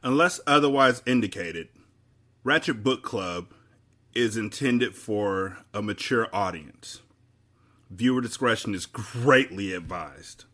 Unless otherwise indicated, Ratchet Book Club is intended for a mature audience. Viewer discretion is greatly advised.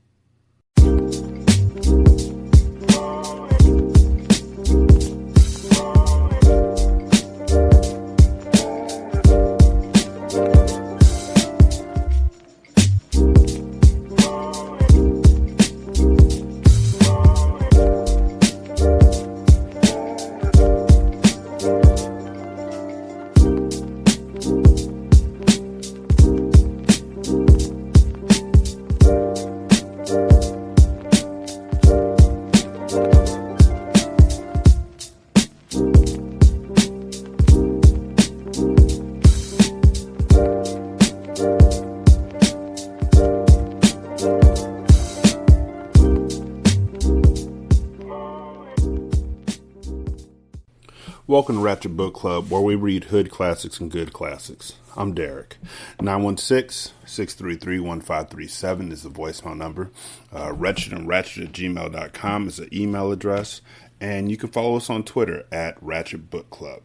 Welcome to Ratchet Book Club, where we read hood classics and good classics. I'm Derek. 916-633-1537 is the voicemail number. Ratchet@gmail.com is the email address. And you can follow us on Twitter at Ratchet Book Club.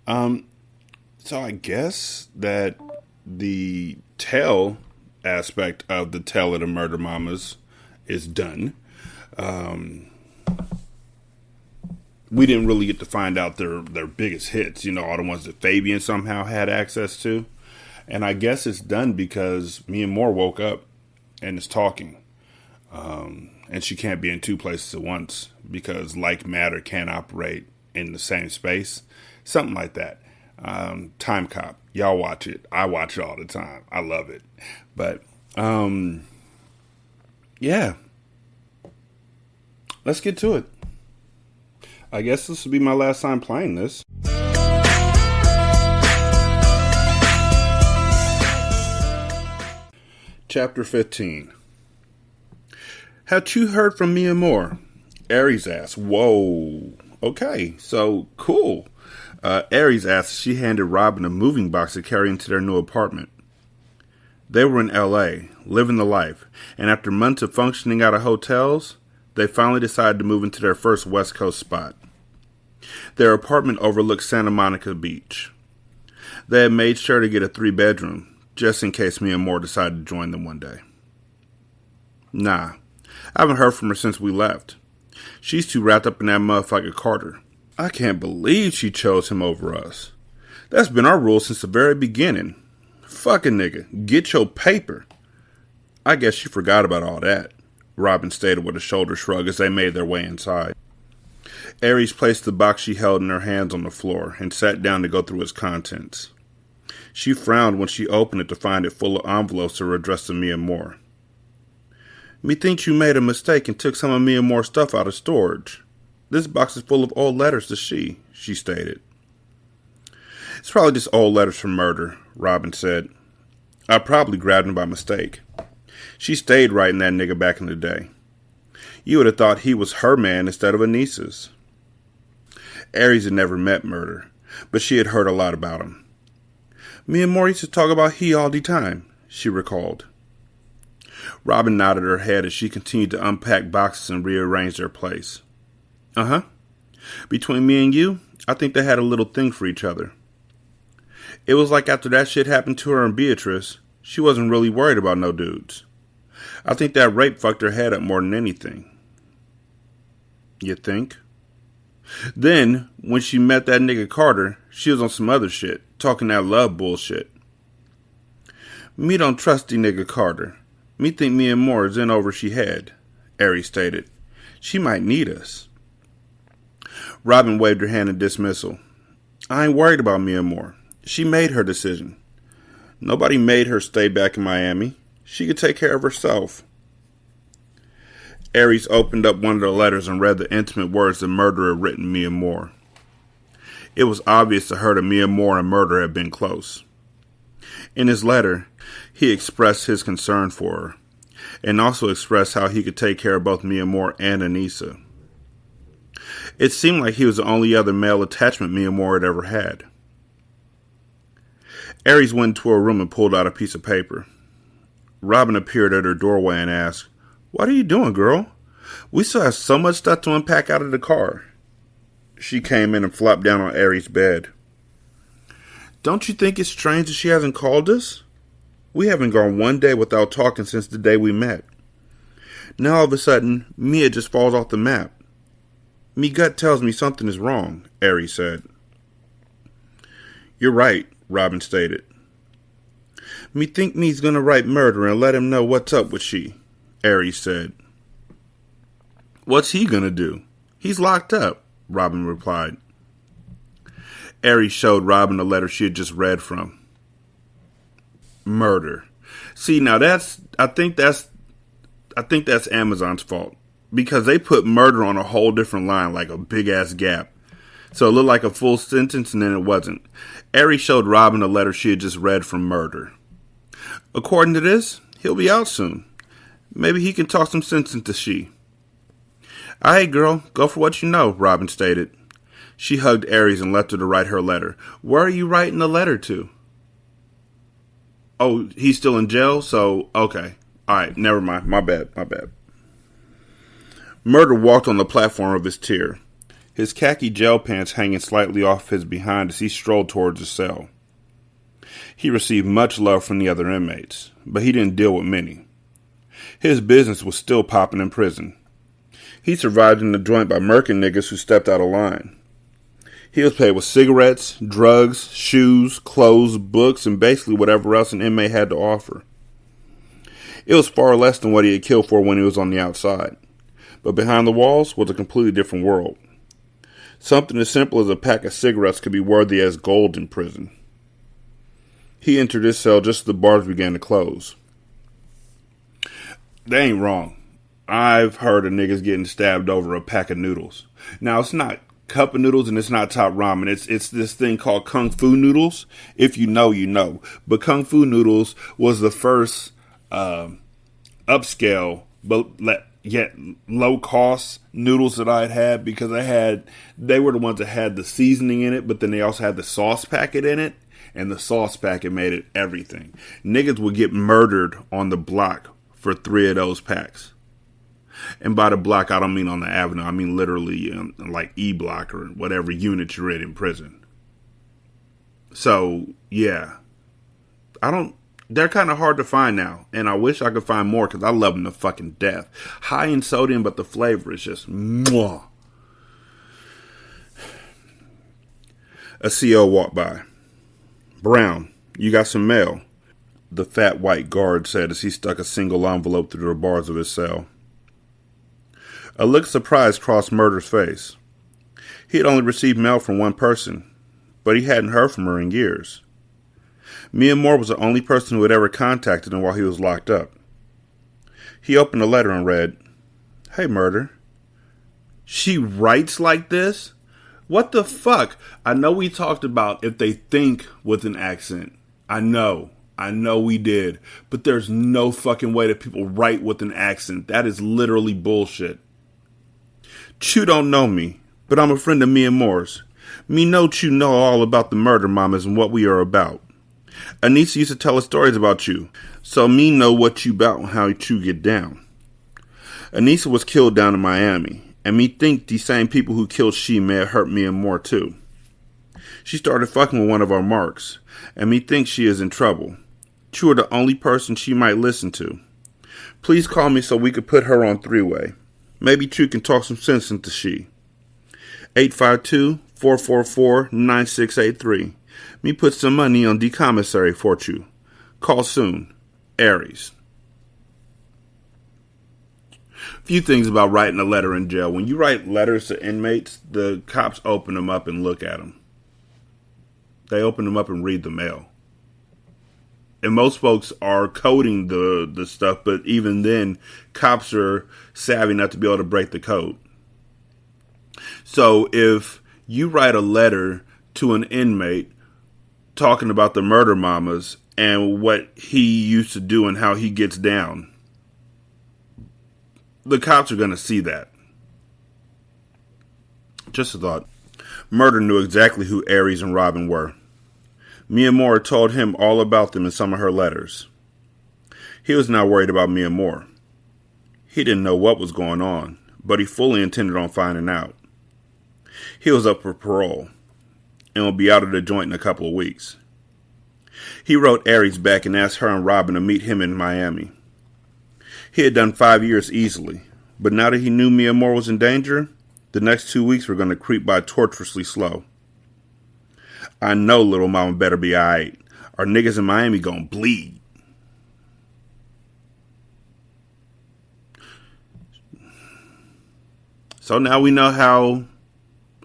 So I guess that the tale aspect of the Tale of the Murda Mamas is done. We didn't really get to find out their biggest hits, all the ones that Fabian somehow had access to. And I guess it's done because Mia Moore woke up and is talking. And she can't be in two places at once because like matter can't operate in the same space. Something like that. Time Cop. Y'all watch it. I watch it all the time. I love it. But, yeah. Let's get to it. I guess this will be my last time playing this. Chapter 15. Had you heard from Mia Moore? Aries asked. Whoa. Okay, so cool. Aries asked. She handed Robin a moving box to carry into their new apartment. They were in L.A., living the life, and after months of functioning out of hotels, they finally decided to move into their first West Coast spot. Their apartment overlooked Santa Monica Beach. They had made sure to get a 3-bedroom, just in case Mia Moore decided to join them one day. Nah, I haven't heard from her since we left. She's too wrapped up in that motherfucker Carter. I can't believe she chose him over us. That's been our rule since the very beginning. Fucking nigga, get your paper. I guess she forgot about all that, Robin stated with a shoulder shrug as they made their way inside. Aries placed the box she held in her hands on the floor and sat down to go through its contents. She frowned when she opened it to find it full of envelopes that were addressed to Mia Moore. "Methinks you made a mistake and took some of Mia Moore's stuff out of storage. This box is full of old letters to she stated. "It's probably just old letters from murder," Robin said. "I probably grabbed them by mistake. She stayed writing that nigga back in the day. You would have thought he was her man instead of Anissa's." Aries had never met Murder, but she had heard a lot about him. "Mia Moore used to talk about he all the time," she recalled. Robin nodded her head as she continued to unpack boxes and rearrange their place. "Uh-huh. Between me and you, I think they had a little thing for each other. It was like after that shit happened to her and Beatrice, she wasn't really worried about no dudes. I think that rape fucked her head up more than anything." "You think?" "Then, when she met that nigga Carter, she was on some other shit, talking that love bullshit." "Me don't trust the nigga Carter. Me think Mia Moore is in over she head," Aries stated. "She might need us." Robin waved her hand in dismissal. "I ain't worried about Mia Moore. She made her decision. Nobody made her stay back in Miami. She could take care of herself." Aries opened up one of the letters and read the intimate words the murderer had written Mia Moore. It was obvious to her that Mia Moore and Murder had been close. In his letter, he expressed his concern for her, and also expressed how he could take care of both Mia Moore and Anissa. It seemed like he was the only other male attachment Mia Moore had ever had. Aries went into her room and pulled out a piece of paper. Robin appeared at her doorway and asked, "What are you doing, girl? We still have so much stuff to unpack out of the car." She came in and flopped down on Aries' bed. Don't you think it's strange that she hasn't called us? We haven't gone one day without talking since the day we met. Now all of a sudden, Mia just falls off the map. Me gut tells me something is wrong, Aries said. You're right, Robin stated. Me think me's gonna write Murder and let him know what's up with she, Aries said. What's he gonna do? He's locked up, Robin replied. Aries showed Robin the letter she had just read from. Murder. See, now I think that's Amazon's fault. Because they put murder on a whole different line, like a big ass gap. So it looked like a full sentence and then it wasn't. Aries showed Robin the letter she had just read from Murder. According to this, he'll be out soon. Maybe he can talk some sense into she. Alright, girl, go for what you know, Robin stated. She hugged Aries and left her to write her letter. Where are you writing the letter to? Oh, he's still in jail, so okay. Alright, never mind. My bad. Murder walked on the platform of his tier, his khaki gel pants hanging slightly off his behind as he strolled towards his cell. He received much love from the other inmates, but he didn't deal with many. His business was still popping in prison. He survived in the joint by murking niggas who stepped out of line. He was paid with cigarettes, drugs, shoes, clothes, books, and basically whatever else an inmate had to offer. It was far less than what he had killed for when he was on the outside. But behind the walls was a completely different world. Something as simple as a pack of cigarettes could be worthy as gold in prison. He entered his cell just as the bars began to close. They ain't wrong. I've heard of niggas getting stabbed over a pack of noodles. Now, it's not cup of noodles and it's not top ramen. It's this thing called Kung Fu noodles. If you know, you know. But Kung Fu noodles was the first upscale, but yet low cost noodles that I had because they were the ones that had the seasoning in it, but then they also had the sauce packet in it, and the sauce packet made it everything. Niggas would get murdered on the block for 3 of those packs. And by the block, I don't mean on the avenue. I mean literally like E block or whatever unit you're in prison. So, yeah. They're kind of hard to find now. And I wish I could find more because I love them to fucking death. High in sodium, but the flavor is just mwah. A CO walked by. Brown, you got some mail, the fat white guard said as he stuck a single envelope through the bars of his cell. A look of surprise crossed Murder's face. He had only received mail from one person, but he hadn't heard from her in years. Mia Moore was the only person who had ever contacted him while he was locked up. He opened the letter and read, Hey, Murder. She writes like this? What the fuck? I know we talked about if they think with an accent. I know we did. But there's no fucking way that people write with an accent. That is literally bullshit. Chew don't know me, but I'm a friend of Mia Moore's. Me know Chew know all about the Murda Mamas and what we are about. Anissa used to tell us stories about you, so me know what you about and how Chew get down. Anissa was killed down in Miami, and me think the same people who killed she may have hurt Mia Moore too. She started fucking with one of our marks, and me think she is in trouble. Chew are the only person she might listen to. Please call me so we could put her on three-way. Maybe Chew can talk some sense into she. 852-444-9683. Me put some money on the commissary for Chew. Call soon. Aries. Few things about writing a letter in jail. When you write letters to inmates, the cops open them up and look at them. They open them up and read the mail. And most folks are coding the stuff, but even then, cops are savvy enough to be able to break the code. So if you write a letter to an inmate talking about the Murda Mamas and what he used to do and how he gets down, the cops are going to see that. Just a thought. Murder knew exactly who Aries and Robin were. Mia Moore told him all about them in some of her letters. He was not worried about Mia Moore. He didn't know what was going on, but he fully intended on finding out. He was up for parole and will be out of the joint in a couple of weeks. He wrote Aries back and asked her and Robin to meet him in Miami. He had done 5 years easily, but now that he knew Mia Moore was in danger, the next 2 weeks were going to creep by torturously slow. I know little mama better be alright. Our niggas in Miami gonna bleed. So now we know how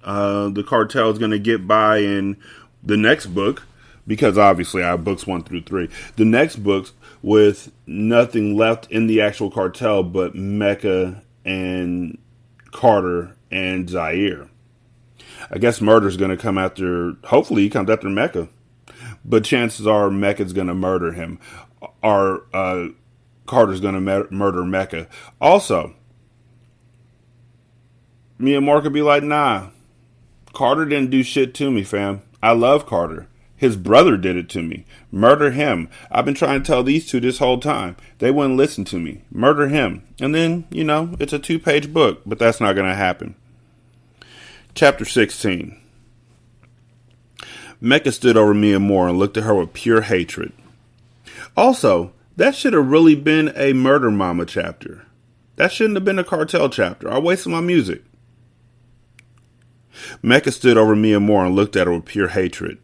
the cartel is going to get by in the next book, because obviously I have books 1 through 3. The next books with nothing left in the actual cartel but Mecca and Carter and Zaire. I guess Murder's going to come after, hopefully he comes after Mecca. But chances are Mecca's going to murder him. Or Carter's going to murder Mecca. Also, me and Mark could be like, nah, Carter didn't do shit to me, fam. I love Carter. His brother did it to me. Murder him. I've been trying to tell these two this whole time. They wouldn't listen to me. Murder him. And then, it's a 2-page book, but that's not going to happen. Chapter 16. Mecca stood over Mia Moore and looked at her with pure hatred. Also, that should have really been a Murda Mama chapter. That shouldn't have been a cartel chapter. I wasted my music. Mecca stood over Mia Moore and looked at her with pure hatred.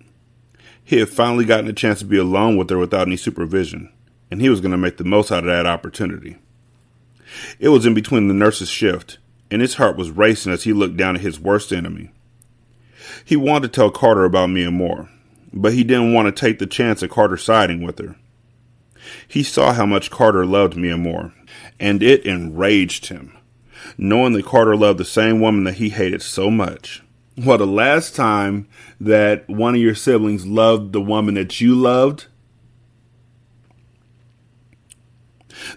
He had finally gotten a chance to be alone with her without any supervision, and he was going to make the most out of that opportunity. It was in between the nurse's shift, and his heart was racing as he looked down at his worst enemy. He wanted to tell Carter about Mia Moore, but he didn't want to take the chance of Carter siding with her. He saw how much Carter loved Mia Moore, and it enraged him, knowing that Carter loved the same woman that he hated so much. Well, the last time that one of your siblings loved the woman that you loved,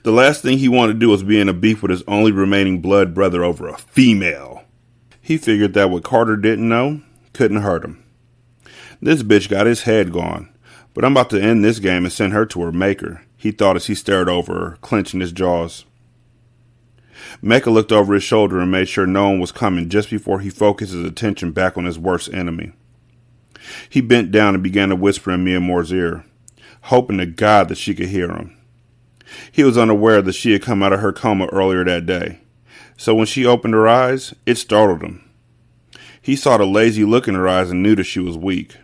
the last thing he wanted to do was be in a beef with his only remaining blood brother over a female. He figured that what Carter didn't know couldn't hurt him. This bitch got his head gone, but I'm about to end this game and send her to her maker, he thought as he stared over her, clenching his jaws. Mecca looked over his shoulder and made sure no one was coming just before he focused his attention back on his worst enemy. He bent down and began to whisper in Mia Moore's ear, hoping to God that she could hear him. He was unaware that she had come out of her coma earlier that day, so when she opened her eyes, it startled him. He saw the lazy look in her eyes and knew that she was weak.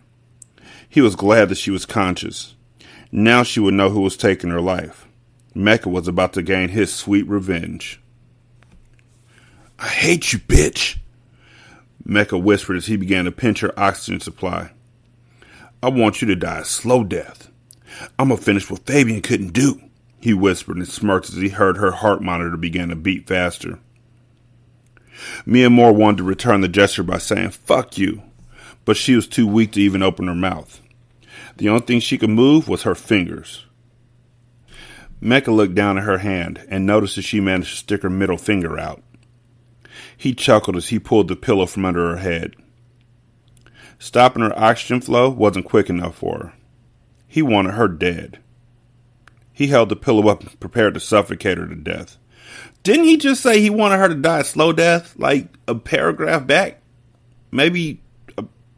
He was glad that she was conscious. Now she would know who was taking her life. Mecca was about to gain his sweet revenge. I hate you, bitch, Mecca whispered as he began to pinch her oxygen supply. I want you to die a slow death. I'm gonna finish what Fabian couldn't do, he whispered and smirked as he heard her heart monitor begin to beat faster. Mia Moore wanted to return the gesture by saying, fuck you, but she was too weak to even open her mouth. The only thing she could move was her fingers. Mecca looked down at her hand and noticed that she managed to stick her middle finger out. He chuckled as he pulled the pillow from under her head. Stopping her oxygen flow wasn't quick enough for her. He wanted her dead. He held the pillow up and prepared to suffocate her to death. Didn't he just say he wanted her to die a slow death, like a paragraph back? Maybe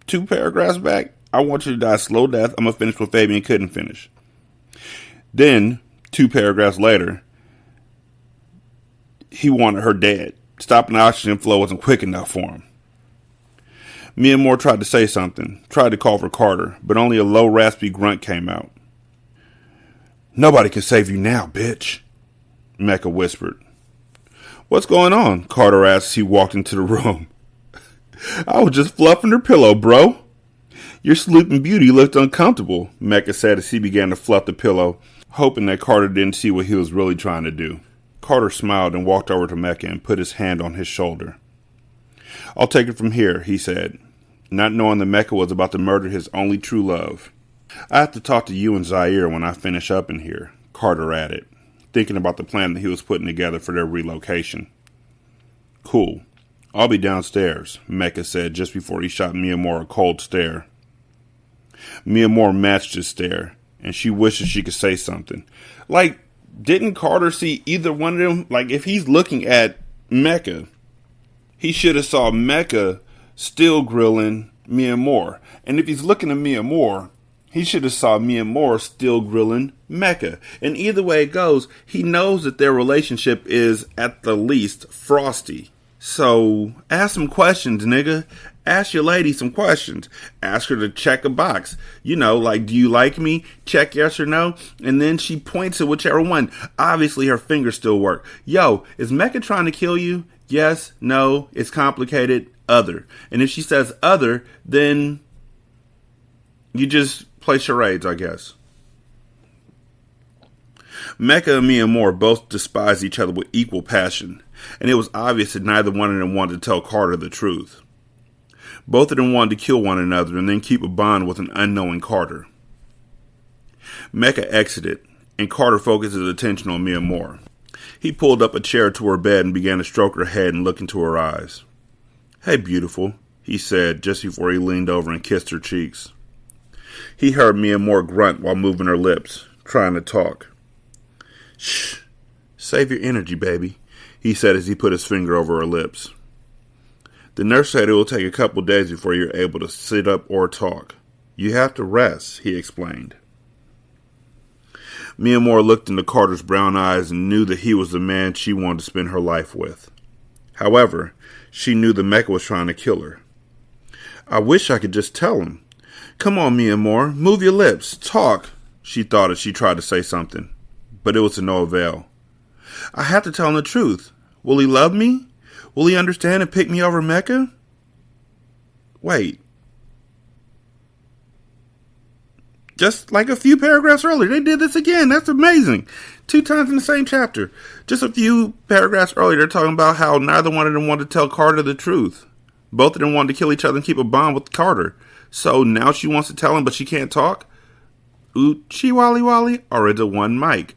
2 paragraphs back? I want you to die a slow death. I'm going to finish what Fabian couldn't finish. Then, 2 paragraphs later, he wanted her dead. Stopping the oxygen flow wasn't quick enough for him. Mia Moore tried to say something, tried to call for Carter, but only a low, raspy grunt came out. Nobody can save you now, bitch, Mecca whispered. What's going on? Carter asked as he walked into the room. I was just fluffing her pillow, bro. Your sleeping beauty looked uncomfortable, Mecca said as he began to fluff the pillow, hoping that Carter didn't see what he was really trying to do. Carter smiled and walked over to Mecca and put his hand on his shoulder. I'll take it from here, he said, not knowing that Mecca was about to murder his only true love. I have to talk to you and Zaire when I finish up in here, Carter added, thinking about the plan that he was putting together for their relocation. Cool. I'll be downstairs, Mecca said just before he shot Mia Moore a cold stare. Mia Moore matched his stare, and she wished that she could say something. Like, didn't Carter see either one of them? Like, if he's looking at Mecca, he should have saw Mecca still grilling Mia Moore. And if he's looking at Mia Moore, he should have saw Mia Moore still grilling Mecca. And either way it goes, he knows that their relationship is, at the least, frosty. So, ask some questions, nigga. Ask your lady some questions. Ask her to check a box. You know, like, do you like me? Check yes or no. And then she points at whichever one. Obviously, her fingers still work. Yo, is Mecca trying to kill you? Yes, no, it's complicated, other. And if she says other, then you just play charades, I guess. Mecca and Mia Moore both despised each other with equal passion, and it was obvious that neither one of them wanted to tell Carter the truth. Both of them wanted to kill one another and then keep a bond with an unknowing Carter. Mecca exited, and Carter focused his attention on Mia Moore. He pulled up a chair to her bed and began to stroke her head and look into her eyes. "Hey, beautiful," he said just before he leaned over and kissed her cheeks. He heard Mia Moore grunt while moving her lips, trying to talk. "Shh, save your energy, baby," he said as he put his finger over her lips. "The nurse said it will take a couple days before you're able to sit up or talk. You have to rest," he explained. Mia Moore looked into Carter's brown eyes and knew that he was the man she wanted to spend her life with. However, she knew that Mecca was trying to kill her. "I wish I could just tell him. Come on, Mia Moore, move your lips, talk," she thought as she tried to say something, but it was to no avail. "I have to tell him the truth. Will he love me? Will he understand and pick me over Mecca?" Wait. Just like a few paragraphs earlier, they did this again. That's amazing. 2 times in the same chapter. Just a few paragraphs earlier, they're talking about how neither one of them wanted to tell Carter the truth. Both of them wanted to kill each other and keep a bond with Carter. So now she wants to tell him, but she can't talk? Oochie wally wally, or is it one mic?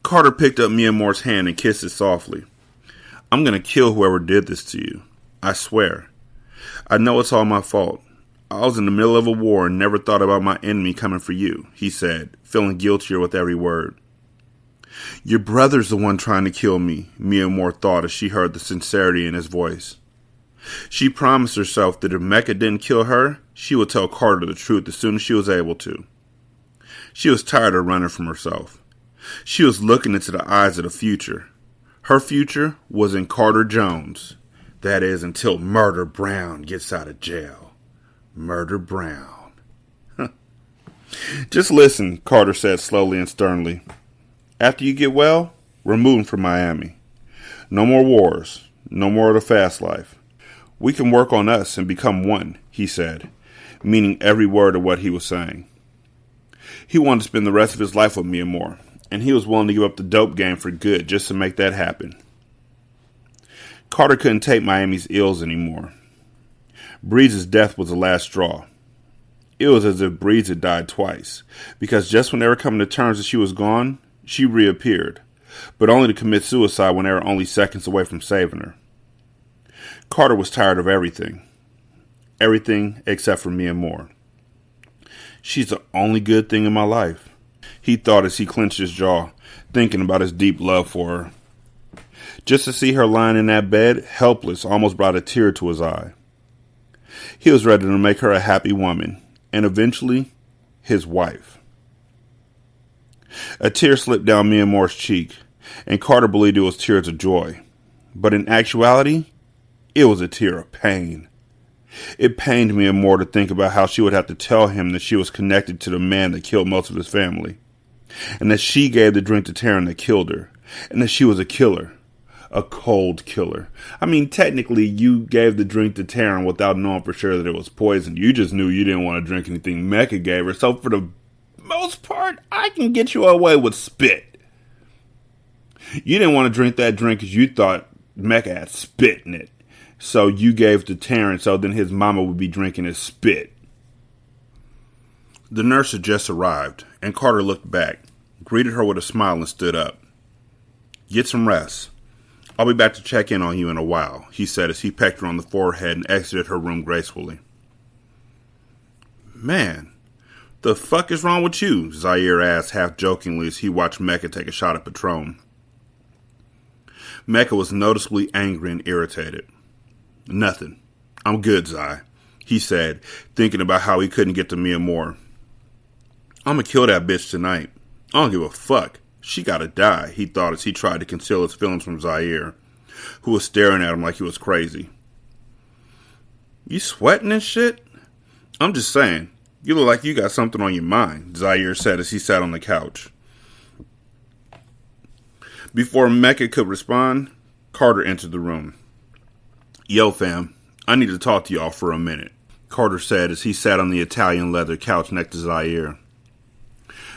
Carter picked up Mia Moore's hand and kissed it softly. "I'm going to kill whoever did this to you. I swear. I know it's all my fault. I was in the middle of a war and never thought about my enemy coming for you," he said, feeling guiltier with every word. "Your brother's the one trying to kill me," Mia Moore thought as she heard the sincerity in his voice. She promised herself that if Mecca didn't kill her, she would tell Carter the truth as soon as she was able to. She was tired of running from herself. She was looking into the eyes of the future. Her future was in Carter Jones. That is, until Murda Brown gets out of jail. Murda Brown. "Just listen," Carter said slowly and sternly. "After you get well, we're moving from Miami. No more wars. No more of the fast life. We can work on us and become one," he said, meaning every word of what he was saying. He wanted to spend the rest of his life with Mia Moore, and he was willing to give up the dope game for good just to make that happen. Carter couldn't take Miami's ills anymore. Breeze's death was the last straw. It was as if Breeze had died twice, because just when they were coming to terms that she was gone, she reappeared, but only to commit suicide when they were only seconds away from saving her. Carter was tired of everything. Everything except for Mia Moore. "She's the only good thing in my life," he thought as he clenched his jaw, thinking about his deep love for her. Just to see her lying in that bed, helpless, almost brought a tear to his eye. He was ready to make her a happy woman, and eventually, his wife. A tear slipped down Mia Moore's cheek, and Carter believed it was tears of joy. But in actuality, it was a tear of pain. It pained Mia Moore to think about how she would have to tell him that she was connected to the man that killed most of his family, and that she gave the drink to Taryn that killed her, and that she was a killer. A cold killer. I mean, technically, you gave the drink to Taryn without knowing for sure that it was poison. You just knew you didn't want to drink anything Mecca gave her. So for the most part, I can get you away with spit. You didn't want to drink that drink because you thought Mecca had spit in it. So you gave to Taryn so then his mama would be drinking his spit. The nurse had just arrived, and Carter looked back, greeted her with a smile, and stood up. "Get some rest. I'll be back to check in on you in a while," he said as he pecked her on the forehead and exited her room gracefully. "Man, the fuck is wrong with you?" Zaire asked half jokingly as he watched Mecca take a shot at Patron. Mecca was noticeably angry and irritated. Nothing. I'm good, Zai, he said, thinking about how he couldn't get to Mia Moore. I'm gonna kill that bitch tonight. I don't give a fuck. She gotta die, he thought as he tried to conceal his feelings from Zaire, who was staring at him like he was crazy. You sweating and shit? I'm just saying, you look like you got something on your mind, Zaire said as he sat on the couch. Before Mecca could respond, Carter entered the room. Yo, fam, I need to talk to y'all for a minute, Carter said as he sat on the Italian leather couch next to Zaire.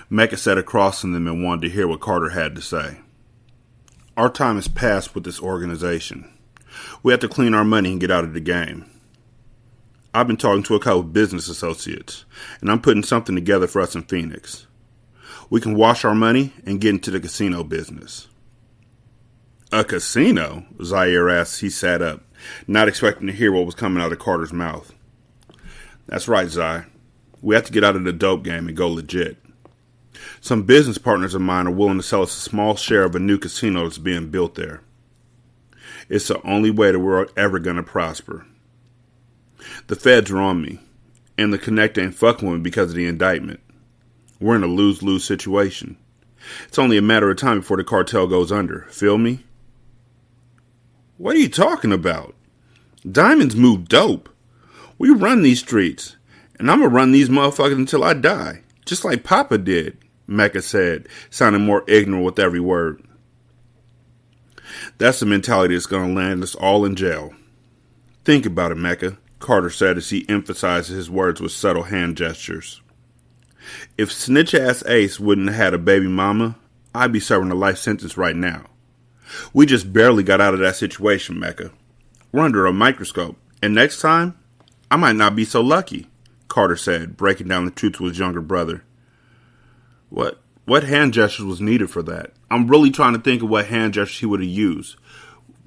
Mecca sat across from them and wanted to hear what Carter had to say. Our time has passed with this organization. We have to clean our money and get out of the game. I've been talking to a couple of business associates, and I'm putting something together for us in Phoenix. We can wash our money and get into the casino business. A casino? Zaire asked as he sat up, not expecting to hear what was coming out of Carter's mouth. That's right, Zai. We have to get out of the dope game and go legit. Some business partners of mine are willing to sell us a small share of a new casino that's being built there. It's the only way that we're ever going to prosper. The feds are on me, and the Connect ain't fucking with me because of the indictment. We're in a lose-lose situation. It's only a matter of time before the cartel goes under. Feel me? What are you talking about? Diamonds move dope. We run these streets, and I'm gonna run these motherfuckers until I die, just like Papa did, Mecca said, sounding more ignorant with every word. That's the mentality that's gonna land us all in jail. Think about it, Mecca, Carter said as he emphasized his words with subtle hand gestures. If snitch-ass Ace wouldn't have had a baby mama, I'd be serving a life sentence right now. We just barely got out of that situation, Mecca. We're under a microscope, and next time, I might not be so lucky, Carter said, breaking down the truth to his younger brother. What hand gestures was needed for that? I'm really trying to think of what hand gestures he would have used.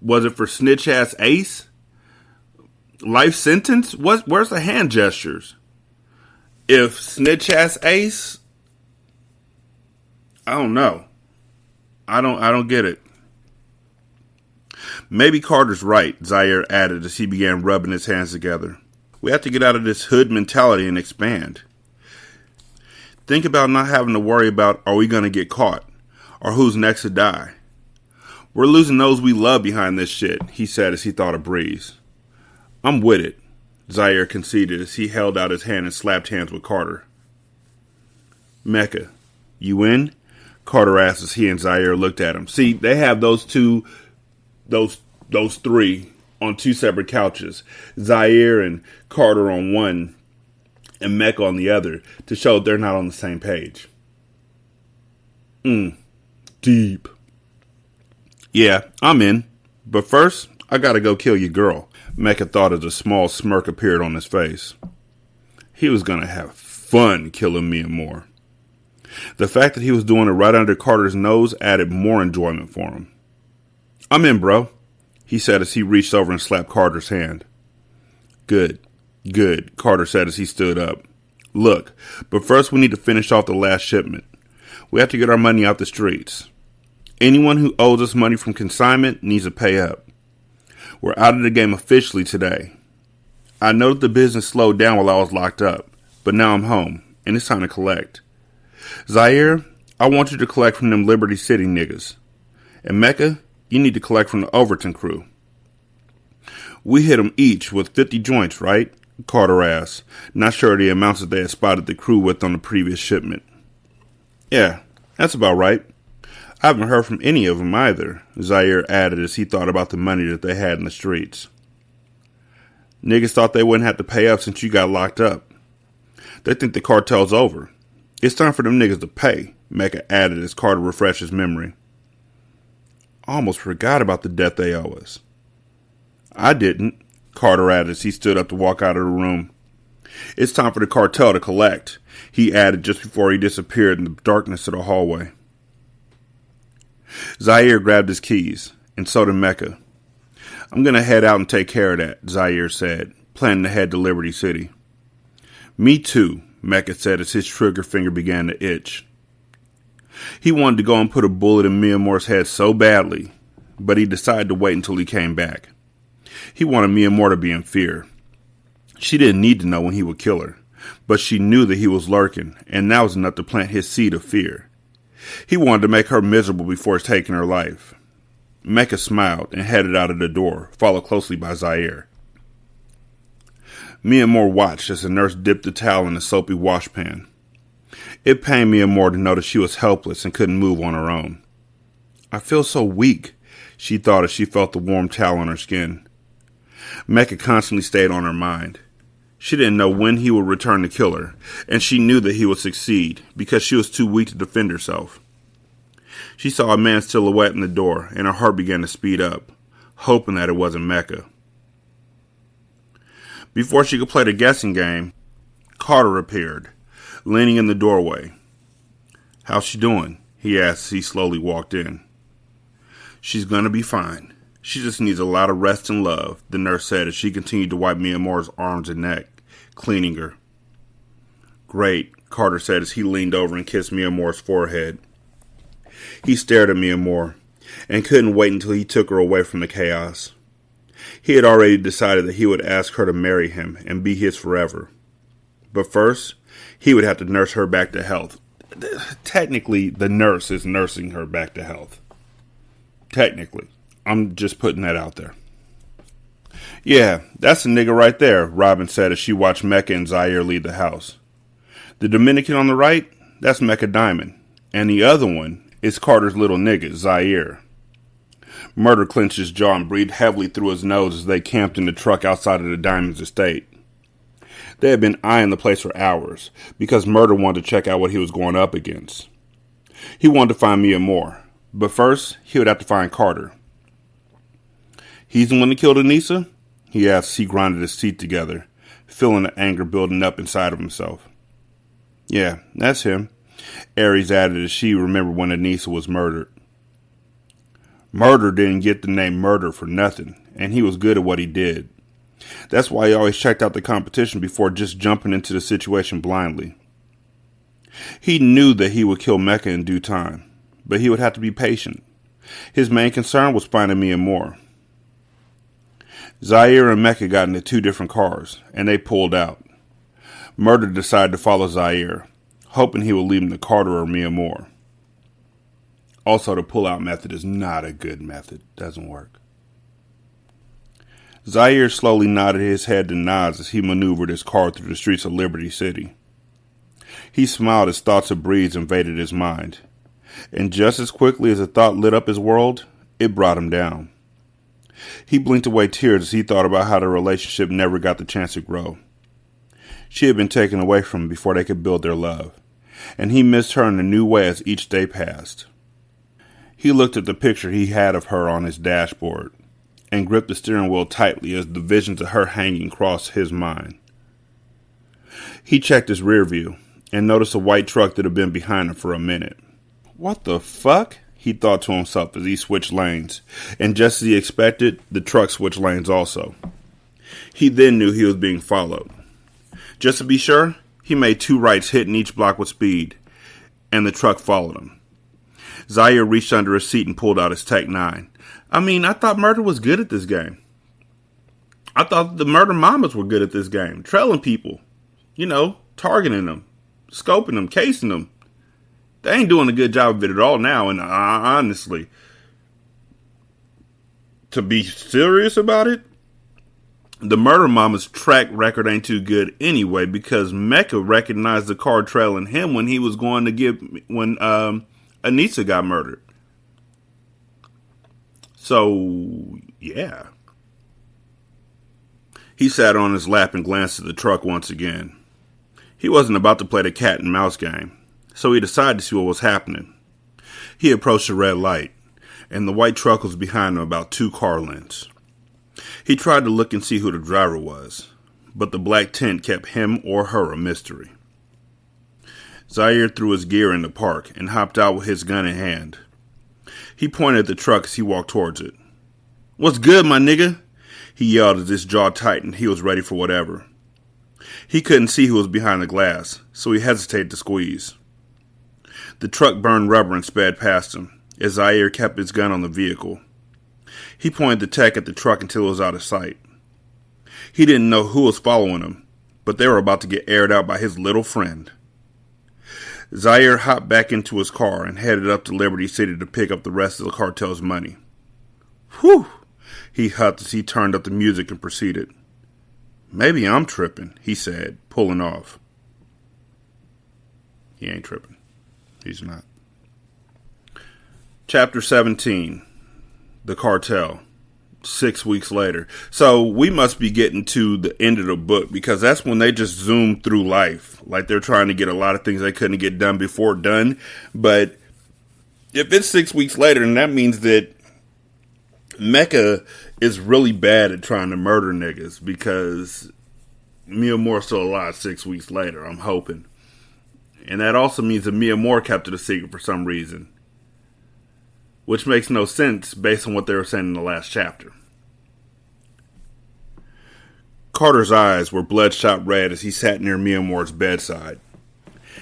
Was it for snitch-ass Ace? Life sentence? Where's the hand gestures? If snitch-ass Ace? I don't know. I don't get it. Maybe Carter's right, Zaire added as he began rubbing his hands together. We have to get out of this hood mentality and expand. Think about not having to worry about are we going to get caught or who's next to die. We're losing those we love behind this shit, he said as he thought of Breeze. I'm with it, Zaire conceded as he held out his hand and slapped hands with Carter. Mecca, you in? Carter asked as he and Zaire looked at him. See, they have those three on two separate couches. Zaire and Carter on one and Mecca on the other to show they're not on the same page. Deep. Yeah, I'm in. But first, I gotta go kill your girl. Mecca thought as a small smirk appeared on his face. He was gonna have fun killing Mia Moore. The fact that he was doing it right under Carter's nose added more enjoyment for him. I'm in, bro, he said as he reached over and slapped Carter's hand. Good, Carter said as he stood up. Look, but first we need to finish off the last shipment. We have to get our money out the streets. Anyone who owes us money from consignment needs to pay up. We're out of the game officially today. I know that the business slowed down while I was locked up, but now I'm home, and it's time to collect. Zaire, I want you to collect from them Liberty City niggas. And Mecca, you need to collect from the Overton crew. We hit them each with 50 joints, right? Carter asked, not sure of the amounts that they had spotted the crew with on the previous shipment. Yeah, that's about right. I haven't heard from any of them either, Zaire added as he thought about the money that they had in the streets. Niggas thought they wouldn't have to pay up since you got locked up. They think the cartel's over. It's time for them niggas to pay, Mecca added as Carter refreshed his memory. I almost forgot about the debt they owe us. I didn't, Carter added as he stood up to walk out of the room. It's time for the cartel to collect, he added just before he disappeared in the darkness of the hallway. Zaire grabbed his keys, and so did Mecca. I'm going to head out and take care of that, Zaire said, planning to head to Liberty City. Me too, Mecca said as his trigger finger began to itch. He wanted to go and put a bullet in Mia Moore's head so badly, but he decided to wait until he came back. He wanted Mia Moore to be in fear. She didn't need to know when he would kill her, but she knew that he was lurking, and that was enough to plant his seed of fear. He wanted to make her miserable before taking her life. Mecca smiled and headed out of the door, followed closely by Zaire. Mia Moore watched as the nurse dipped the towel in the soapy washpan. It pained Mia Moore to know that she was helpless and couldn't move on her own. "I feel so weak," she thought as she felt the warm towel on her skin. Mecca constantly stayed on her mind. She didn't know when he would return to kill her, and she knew that he would succeed because she was too weak to defend herself. She saw a man's silhouette in the door, and her heart began to speed up, hoping that it wasn't Mecca. Before she could play the guessing game, Carter appeared, leaning in the doorway. "How's she doing?" he asked as he slowly walked in. "She's gonna be fine. She just needs a lot of rest and love," the nurse said as she continued to wipe Mia Moore's arms and neck, cleaning her. "Great," Carter said as he leaned over and kissed Mia Moore's forehead. He stared at Mia Moore and couldn't wait until he took her away from the chaos. He had already decided that he would ask her to marry him and be his forever. But first, he would have to nurse her back to health. Technically, the nurse is nursing her back to health. Technically. I'm just putting that out there. "Yeah, that's the nigga right there," Robin said as she watched Mecca and Zaire leave the house. "The Dominican on the right, that's Mecca Diamond. And the other one is Carter's little nigga, Zaire." Murda clenched his jaw and breathed heavily through his nose as they camped in the truck outside of the Diamond's estate. They had been eyeing the place for hours because Murda wanted to check out what he was going up against. He wanted to find Mia Moore, but first he would have to find Carter. "He's the one that killed Anissa?" he asked as he grinded his teeth together, feeling the anger building up inside of himself. "Yeah, that's him," Aries added as she remembered when Anissa was murdered. Murder didn't get the name Murder for nothing, and he was good at what he did. That's why he always checked out the competition before just jumping into the situation blindly. He knew that he would kill Mecca in due time, but he would have to be patient. His main concern was finding Mia Moore. Zaire and Mecca got into two different cars, and they pulled out. Murda decided to follow Zaire, hoping he would lead him to Carter or Mia Moore. Also, the pull-out method is not a good method. Doesn't work. Zaire slowly nodded his head to nods as he maneuvered his car through the streets of Liberty City. He smiled as thoughts of Breeze invaded his mind, and just as quickly as a thought lit up his world, it brought him down. He blinked away tears as he thought about how their relationship never got the chance to grow. She had been taken away from him before they could build their love, and he missed her in a new way as each day passed. He looked at the picture he had of her on his dashboard and gripped the steering wheel tightly as the visions of her hanging crossed his mind. He checked his rear view and noticed a white truck that had been behind him for a minute. "What the fuck?" he thought to himself as he switched lanes, and just as he expected, the truck switched lanes also. He then knew he was being followed. Just to be sure, he made two rights hitting each block with speed, and the truck followed him. Zaire reached under his seat and pulled out his Tech-9. I thought Murda was good at this game. I thought the Murda Mamas were good at this game. Trailing people. Targeting them. Scoping them. Casing them. They ain't doing a good job of it at all now, and honestly, to be serious about it, the Murda Mamas track record ain't too good anyway because Mecca recognized the car trailing him when he was going to when Anissa got murdered. So, yeah. He sat on his lap and glanced at the truck once again. He wasn't about to play the cat and mouse game, so he decided to see what was happening. He approached the red light, and the white truck was behind him about 2 car lengths. He tried to look and see who the driver was, but the black tint kept him or her a mystery. Zaire threw his gear in the park and hopped out with his gun in hand. He pointed at the truck as he walked towards it. "What's good, my nigga?" he yelled as his jaw tightened. He was ready for whatever. He couldn't see who was behind the glass, so he hesitated to squeeze. The truck burned rubber and sped past him, as Zaire kept his gun on the vehicle. He pointed the tech at the truck until it was out of sight. He didn't know who was following him, but they were about to get aired out by his little friend. Zaire hopped back into his car and headed up to Liberty City to pick up the rest of the cartel's money. Whew! He huffed as he turned up the music and proceeded. Maybe I'm tripping, he said, pulling off. He ain't tripping. He's not. Chapter 17. The Cartel. 6 weeks later. So we must be getting to the end of the book, because that's when they just zoom through life. Like they're trying to get a lot of things they couldn't get done before done. But if it's 6 weeks later, then that means that Mecca is really bad at trying to murder niggas, because Mia Moore's still alive 6 weeks later, I'm hoping. And that also means that Mia Moore kept it a secret for some reason, which makes no sense based on what they were saying in the last chapter. Carter's eyes were bloodshot red as he sat near Mia Moore's bedside.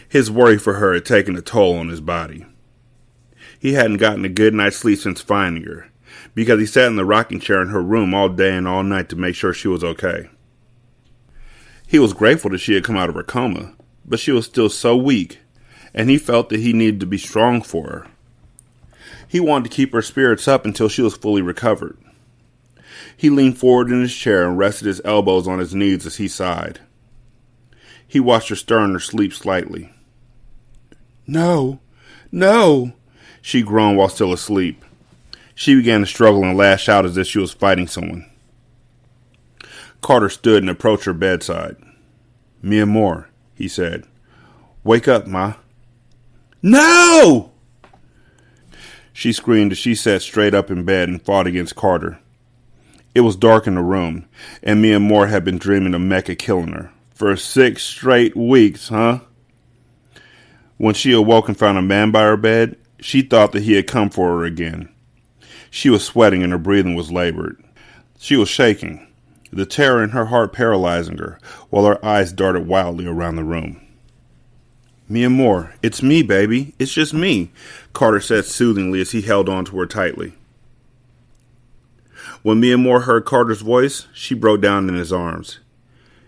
His worry for her had taken a toll on his body. He hadn't gotten a good night's sleep since finding her, because he sat in the rocking chair in her room all day and all night to make sure she was okay. He was grateful that she had come out of her coma, but she was still so weak, and he felt that he needed to be strong for her. He wanted to keep her spirits up until she was fully recovered. He leaned forward in his chair and rested his elbows on his knees as he sighed. He watched her stir in her sleep slightly. No, no, she groaned while still asleep. She began to struggle and lash out as if she was fighting someone. Carter stood and approached her bedside. Mia Moore, he said. Wake up, Ma. No! She screamed as she sat straight up in bed and fought against Carter. It was dark in the room, and Mia Moore had been dreaming of Mecca killing her. For 6 straight weeks, huh? When she awoke and found a man by her bed, she thought that he had come for her again. She was sweating and her breathing was labored. She was shaking, the terror in her heart paralyzing her, while her eyes darted wildly around the room. Mia Moore, it's me, baby. It's just me, Carter said soothingly as he held on to her tightly. When Mia Moore heard Carter's voice, she broke down in his arms.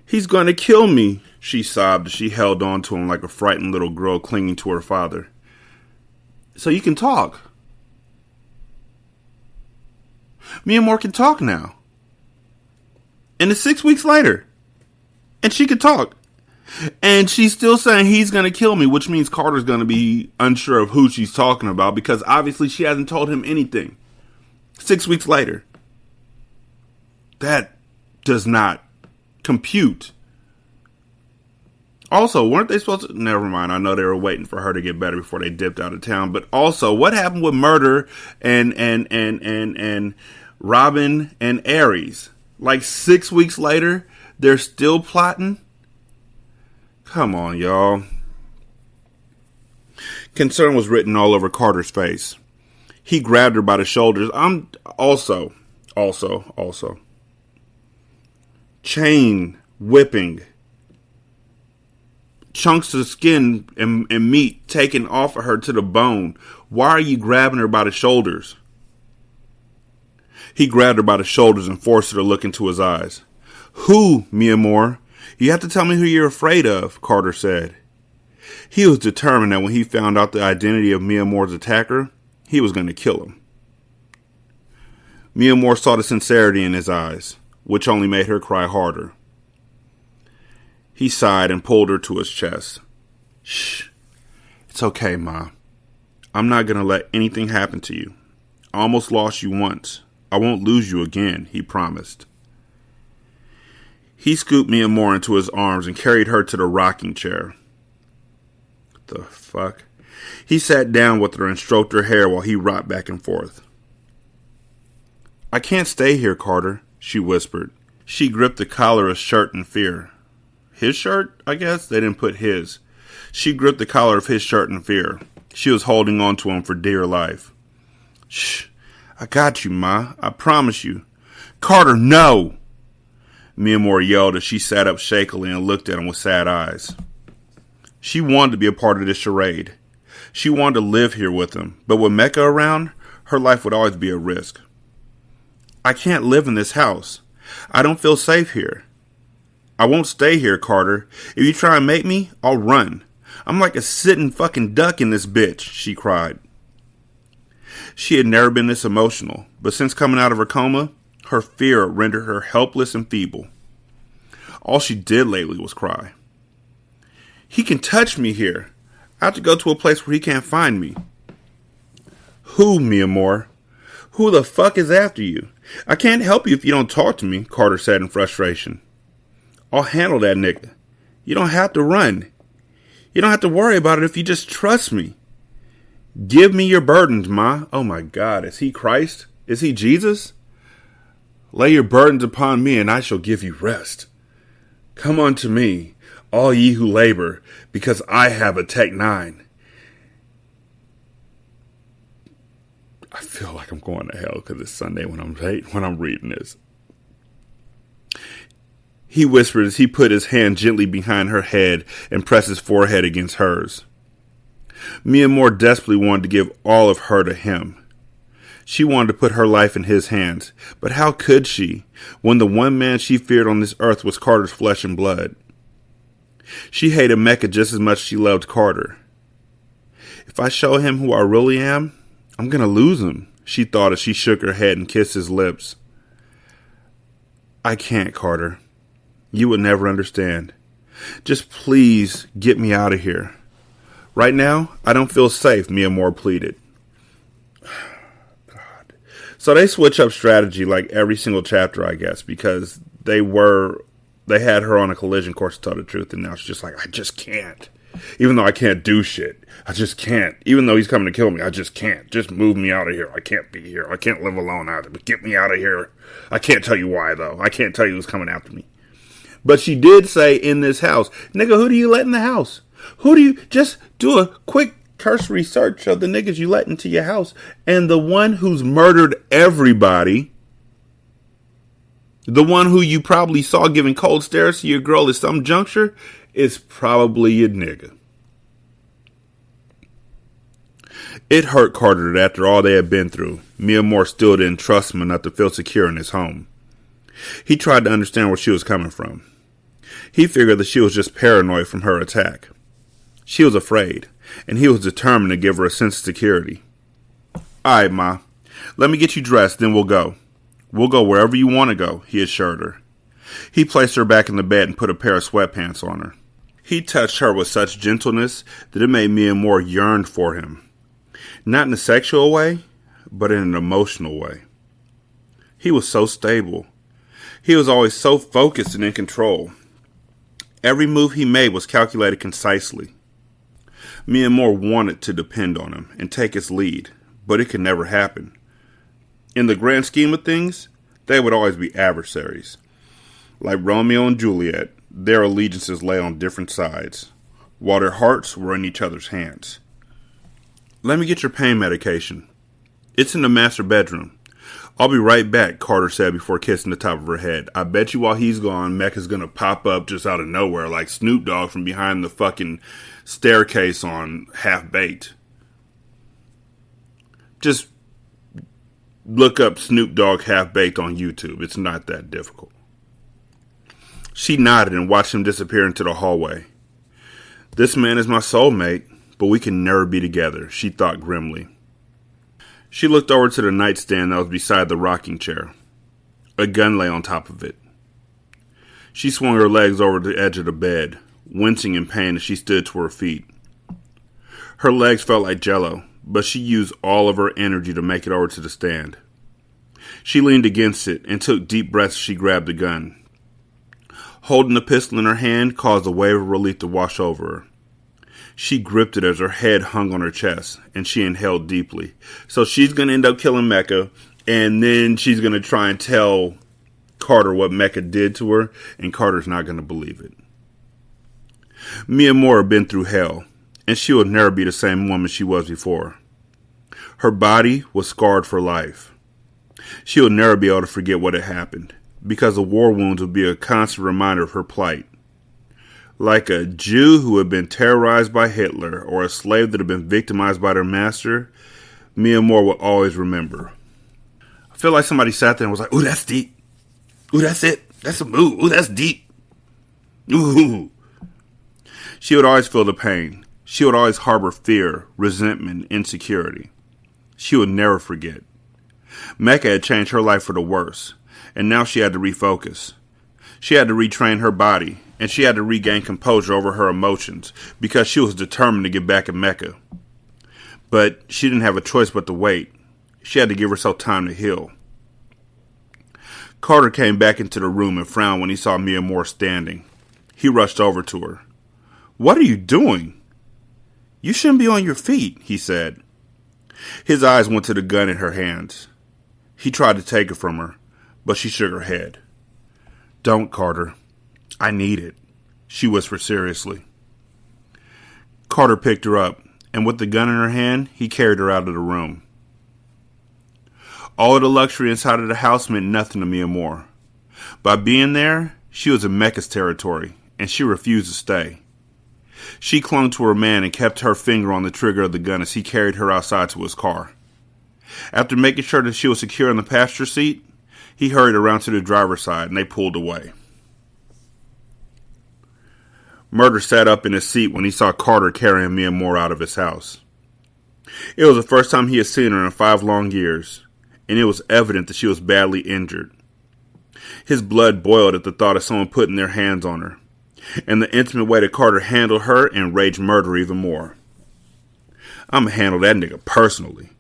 He's going to kill me, she sobbed as she held on to him like a frightened little girl clinging to her father. So you can talk. Mia Moore can talk now. And it's 6 weeks later. And she could talk. And she's still saying he's going to kill me, which means Carter's going to be unsure of who she's talking about, because obviously she hasn't told him anything. 6 weeks later. That does not compute. Also, weren't they supposed to... Never mind, I know they were waiting for her to get better before they dipped out of town. But also, what happened with Murder and Robin and Aries? Like 6 weeks later, they're still plotting? Come on, y'all. Concern was written all over Carter's face. He grabbed her by the shoulders. I'm also. Chain whipping. Chunks of skin and meat taken off of her to the bone. Why are you grabbing her by the shoulders? He grabbed her by the shoulders and forced her to look into his eyes. Who, Mia Moore? You have to tell me who you're afraid of, Carter said. He was determined that when he found out the identity of Mia Moore's attacker, he was going to kill him. Mia Moore saw the sincerity in his eyes, which only made her cry harder. He sighed and pulled her to his chest. Shh. It's okay, Ma. I'm not going to let anything happen to you. I almost lost you once. I won't lose you again, he promised. He scooped Mia Moore into his arms and carried her to the rocking chair. What the fuck? He sat down with her and stroked her hair while he rocked back and forth. I can't stay here, Carter, she whispered. She gripped the collar of his shirt in fear. His shirt, I guess? They didn't put his. She gripped the collar of his shirt in fear. She was holding on to him for dear life. Shh. I got you, Ma. I promise you. Carter, no! Mia Moore yelled as she sat up shakily and looked at him with sad eyes. She wanted to be a part of this charade. She wanted to live here with him, but with Mecca around, her life would always be a risk. I can't live in this house. I don't feel safe here. I won't stay here, Carter. If you try and make me, I'll run. I'm like a sitting fucking duck in this bitch, she cried. She had never been this emotional, but since coming out of her coma, her fear rendered her helpless and feeble. All she did lately was cry. He can touch me here. I have to go to a place where he can't find me. Who, Mia Moore? Who the fuck is after you? I can't help you if you don't talk to me, Carter said in frustration. I'll handle that nigga. You don't have to run. You don't have to worry about it if you just trust me. Give me your burdens, Ma. Oh my God, is he Christ? Is he Jesus? Lay your burdens upon me and I shall give you rest. Come unto me, all ye who labor, because I have a Tech 9. I feel like I'm going to hell because it's Sunday when I'm reading this. He whispered as he put his hand gently behind her head and pressed his forehead against hers. Mia Moore desperately wanted to give all of her to him. She wanted to put her life in his hands, but how could she, when the one man she feared on this earth was Carter's flesh and blood? She hated Mecca just as much as she loved Carter. If I show him who I really am, I'm going to lose him, she thought as she shook her head and kissed his lips. I can't, Carter. You would never understand. Just please get me out of here. Right now, I don't feel safe, Mia Moore pleaded. God. So they switch up strategy like every single chapter, I guess, because they had her on a collision course to tell the truth, and now she's just like, I just can't. Even though I can't do shit, I just can't. Even though he's coming to kill me, I just can't. Just move me out of here. I can't be here. I can't live alone either, but get me out of here. I can't tell you why, though. I can't tell you who's coming after me. But she did say in this house, nigga, who do you let in the house? Who do you, just do a quick cursory search of the niggas you let into your house. And the one who's murdered everybody, the one who you probably saw giving cold stares to your girl at some juncture, is probably your nigga. It hurt Carter that after all they had been through, Mia Moore still didn't trust him enough to feel secure in his home. He tried to understand where she was coming from. He figured that she was just paranoid from her attack. She was afraid, and he was determined to give her a sense of security. All right, Ma. Let me get you dressed, then we'll go. We'll go wherever you want to go, he assured her. He placed her back in the bed and put a pair of sweatpants on her. He touched her with such gentleness that it made Mia Moore yearn for him. Not in a sexual way, but in an emotional way. He was so stable. He was always so focused and in control. Every move he made was calculated concisely. Mia Moore wanted to depend on him and take his lead, but it could never happen. In the grand scheme of things, they would always be adversaries. Like Romeo and Juliet, their allegiances lay on different sides, while their hearts were in each other's hands. Let me get your pain medication. It's in the master bedroom. I'll be right back, Carter said before kissing the top of her head. I bet you while he's gone, Mecca's gonna pop up just out of nowhere like Snoop Dogg from behind the fucking staircase on Half-Baked. Just look up Snoop Dogg Half-Baked on YouTube. It's not that difficult. She nodded and watched him disappear into the hallway. This man is my soulmate, but we can never be together, she thought grimly. She looked over to the nightstand that was beside the rocking chair. A gun lay on top of it. She swung her legs over the edge of the bed, wincing in pain as she stood to her feet. Her legs felt like jello, but she used all of her energy to make it over to the stand. She leaned against it and took deep breaths as she grabbed the gun. Holding the pistol in her hand caused a wave of relief to wash over her. She gripped it as her head hung on her chest, and she inhaled deeply. So she's going to end up killing Mecca, and then she's going to try and tell Carter what Mecca did to her, and Carter's not going to believe it. Mia Moore had been through hell, and she would never be the same woman she was before. Her body was scarred for life. She would never be able to forget what had happened, because the war wounds would be a constant reminder of her plight. Like a Jew who had been terrorized by Hitler or a slave that had been victimized by their master, Mia Moore would always remember. feel like somebody sat there and was like, ooh, that's deep. Ooh, that's it. That's a move. Ooh, that's deep. Ooh. She would always feel the pain. She would always harbor fear, resentment, insecurity. She would never forget. Mecca had changed her life for the worse, and now she had to refocus. She had to retrain her body, and she had to regain composure over her emotions because she was determined to get back at Mecca. But she didn't have a choice but to wait. She had to give herself time to heal. Carter came back into the room and frowned when he saw Mia Moore standing. He rushed over to her. "What are you doing? You shouldn't be on your feet," he said. His eyes went to the gun in her hands. He tried to take it from her, but she shook her head. "Don't, Carter. I need it," she whispered seriously. Carter picked her up, and with the gun in her hand, he carried her out of the room. All of the luxury inside of the house meant nothing to Mia Moore. By being there, she was in Mecca's territory, and she refused to stay. She clung to her man and kept her finger on the trigger of the gun as he carried her outside to his car. After making sure that she was secure in the passenger seat, he hurried around to the driver's side and they pulled away. Murda sat up in his seat when he saw Carter carrying Mia Moore out of his house. It was the first time he had seen her in 5 long years, and it was evident that she was badly injured. His blood boiled at the thought of someone putting their hands on her, and the intimate way that Carter handled her enraged Murda even more. "I'ma handle that nigga personally,"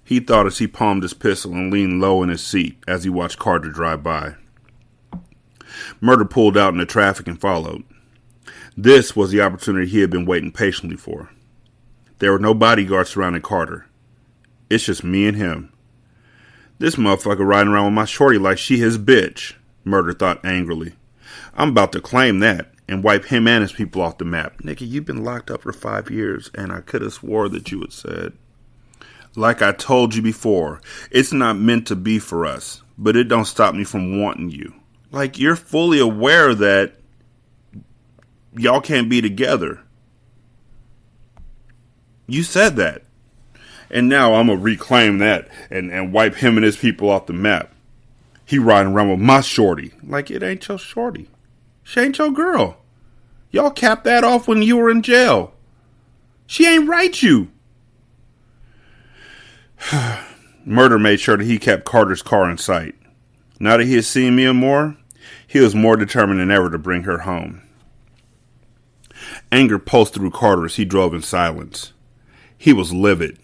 he thought as he palmed his pistol and leaned low in his seat as he watched Carter drive by. Murda pulled out into traffic and followed. This was the opportunity he had been waiting patiently for. There were no bodyguards surrounding Carter. It's just me and him. This motherfucker riding around with my shorty like she his bitch, Murda thought angrily. I'm about to claim that and wipe him and his people off the map. Nigga, you've been locked up for 5 years, and I could have swore that you had said. Like I told you before, it's not meant to be for us, but it don't stop me from wanting you. Like, you're fully aware that y'all can't be together. You said that. And now I'm going to reclaim that and wipe him and his people off the map. He riding around with my shorty. Like, it ain't your shorty. She ain't your girl. Y'all capped that off when you were in jail. She ain't right you. Murda made sure that he kept Carter's car in sight. Now that he had seen Mia Moore, he was more determined than ever to bring her home. Anger pulsed through Carter as he drove in silence. He was livid,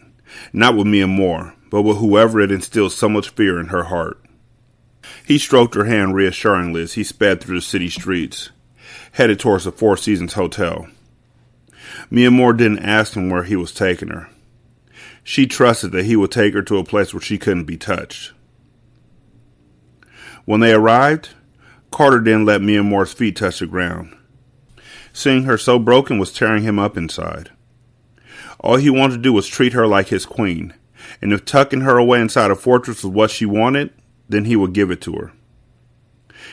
not with Mia Moore, but with whoever had instilled so much fear in her heart. He stroked her hand reassuringly as he sped through the city streets, headed towards the Four Seasons Hotel. Mia Moore didn't ask him where he was taking her. She trusted that he would take her to a place where she couldn't be touched. When they arrived, Carter didn't let Mia Moore's feet touch the ground. Seeing her so broken was tearing him up inside. All he wanted to do was treat her like his queen, and if tucking her away inside a fortress was what she wanted, then he would give it to her.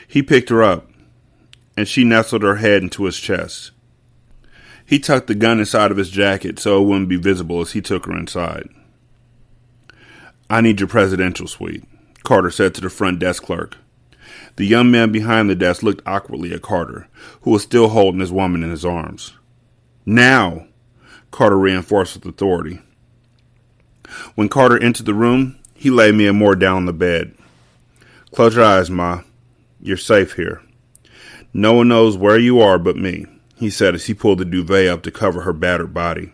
He picked her up, and she nestled her head into his chest. He tucked the gun inside of his jacket so it wouldn't be visible as he took her inside. "I need your presidential suite," Carter said to the front desk clerk. The young man behind the desk looked awkwardly at Carter, who was still holding his woman in his arms. "Now!" Carter reinforced with authority. When Carter entered the room, he laid Mia Moore down on the bed. "Close your eyes, Ma. You're safe here. No one knows where you are but me," he said as he pulled the duvet up to cover her battered body.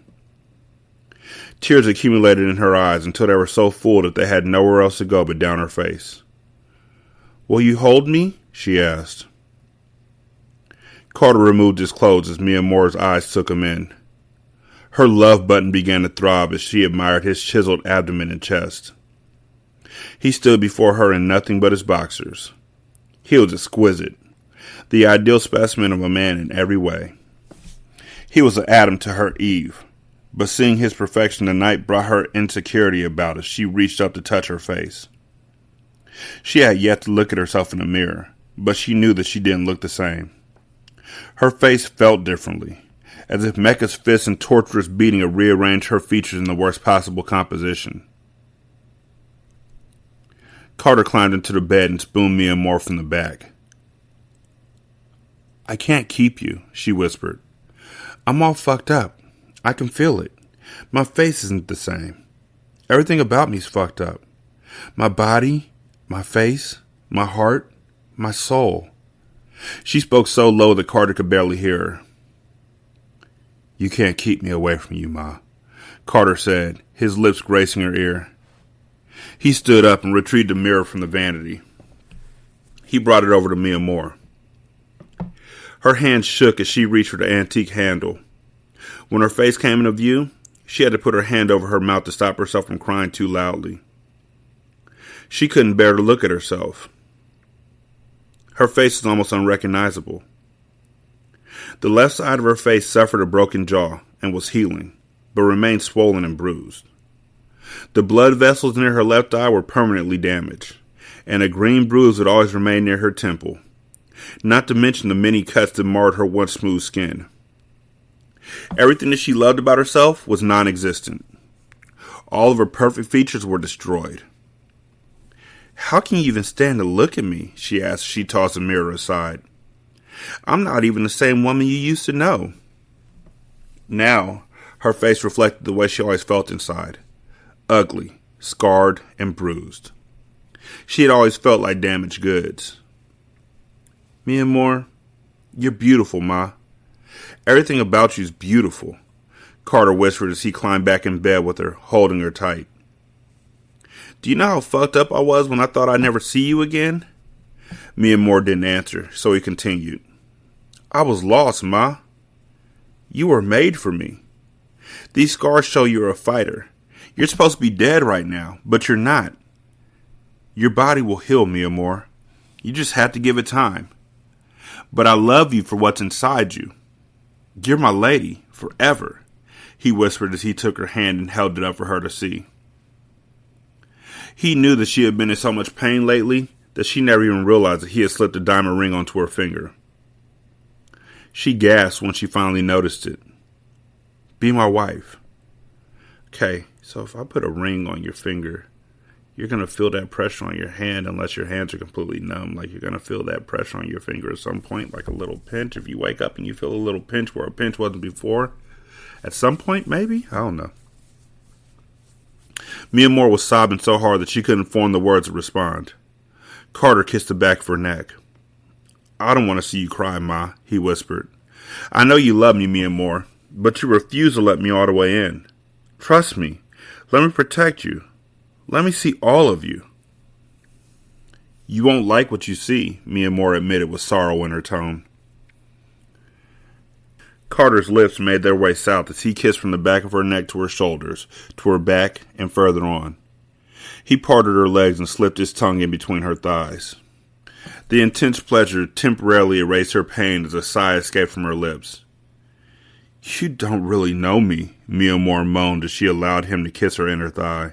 Tears accumulated in her eyes until they were so full that they had nowhere else to go but down her face. "Will you hold me?" she asked. Carter removed his clothes as Mia Moore's eyes took him in. Her love button began to throb as she admired his chiseled abdomen and chest. He stood before her in nothing but his boxers. He was exquisite, the ideal specimen of a man in every way. He was an Adam to her Eve, but seeing his perfection tonight brought her insecurity about as she reached up to touch her face. She had yet to look at herself in the mirror, but she knew that she didn't look the same. Her face felt differently, as if Mecca's fists and torturous beating had rearranged her features in the worst possible composition. Carter climbed into the bed and spooned Mia Moore from the back. I can't keep you, she whispered. I'm all fucked up. I can feel it. My face isn't the same. Everything about me's fucked up. My body, my face, my heart, my soul. She spoke so low that Carter could barely hear her. You can't keep me away from you, Ma, Carter said, his lips gracing her ear. He stood up and retrieved a mirror from the vanity. He brought it over to Mia Moore. Her hand shook as she reached for the antique handle. When her face came into view, she had to put her hand over her mouth to stop herself from crying too loudly. She couldn't bear to look at herself. Her face was almost unrecognizable. The left side of her face suffered a broken jaw and was healing, but remained swollen and bruised. The blood vessels near her left eye were permanently damaged, and a green bruise would always remain near her temple, not to mention the many cuts that marred her once smooth skin. Everything that she loved about herself was non-existent. All of her perfect features were destroyed. How can you even stand to look at me? She asked as she tossed the mirror aside. I'm not even the same woman you used to know. Now, her face reflected the way she always felt inside. Ugly, scarred, and bruised. She had always felt like damaged goods. Mia Moore, you're beautiful, Ma. Everything about you's beautiful, Carter whispered as he climbed back in bed with her, holding her tight. Do you know how fucked up I was when I thought I'd never see you again? Mia Moore didn't answer, so he continued. I was lost, Ma. You were made for me. These scars show you're a fighter. You're supposed to be dead right now, but you're not. Your body will heal, Mia Moore. You just have to give it time. But I love you for what's inside you. You're my lady, forever, he whispered as he took her hand and held it up for her to see. He knew that she had been in so much pain lately that she never even realized that he had slipped a diamond ring onto her finger. She gasped when she finally noticed it. Be my wife. Okay, so if I put a ring on your finger, you're going to feel that pressure on your hand unless your hands are completely numb. Like you're going to feel that pressure on your finger at some point, like a little pinch. If you wake up and you feel a little pinch where a pinch wasn't before, at some point, maybe? I don't know. Mia Moore was sobbing so hard that she couldn't form the words to respond. Carter kissed the back of her neck. I don't want to see you cry, Ma, he whispered. I know you love me, Mia Moore, but you refuse to let me all the way in. Trust me. Let me protect you. Let me see all of you. You won't like what you see, Mia Moore admitted with sorrow in her tone. Carter's lips made their way south as he kissed from the back of her neck to her shoulders, to her back, and further on. He parted her legs and slipped his tongue in between her thighs. The intense pleasure temporarily erased her pain as a sigh escaped from her lips. You don't really know me, Mia Moore moaned as she allowed him to kiss her inner thigh.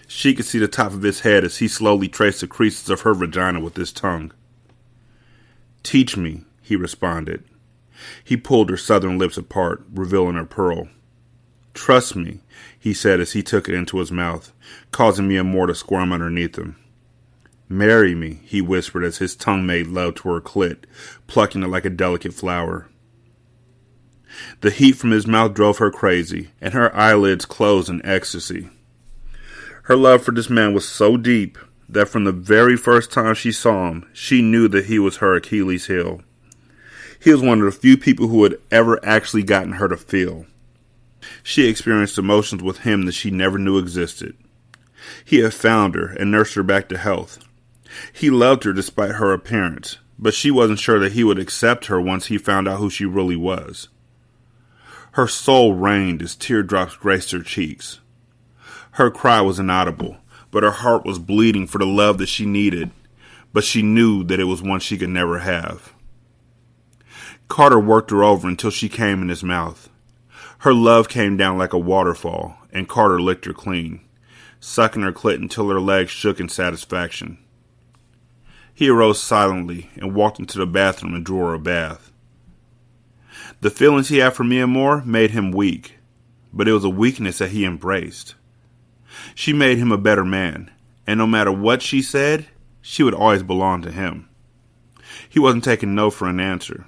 She could see the top of his head as he slowly traced the creases of her vagina with his tongue. Teach me, he responded. He pulled her southern lips apart, revealing her pearl. Trust me, he said as he took it into his mouth, causing Mia Moore to squirm underneath him. Marry me, he whispered as his tongue made love to her clit, plucking it like a delicate flower. The heat from his mouth drove her crazy, and her eyelids closed in ecstasy. Her love for this man was so deep that from the very first time she saw him, she knew that he was her Achilles heel. He was one of the few people who had ever actually gotten her to feel. She experienced emotions with him that she never knew existed. He had found her and nursed her back to health. He loved her despite her appearance, but she wasn't sure that he would accept her once he found out who she really was. Her soul rained as teardrops graced her cheeks. Her cry was inaudible, but her heart was bleeding for the love that she needed, but she knew that it was one she could never have. Carter worked her over until she came in his mouth. Her love came down like a waterfall, and Carter licked her clean, sucking her clit until her legs shook in satisfaction. He arose silently and walked into the bathroom and drew her a bath. The feelings he had for Mia Moore made him weak, but it was a weakness that he embraced. She made him a better man, and no matter what she said, she would always belong to him. He wasn't taking no for an answer.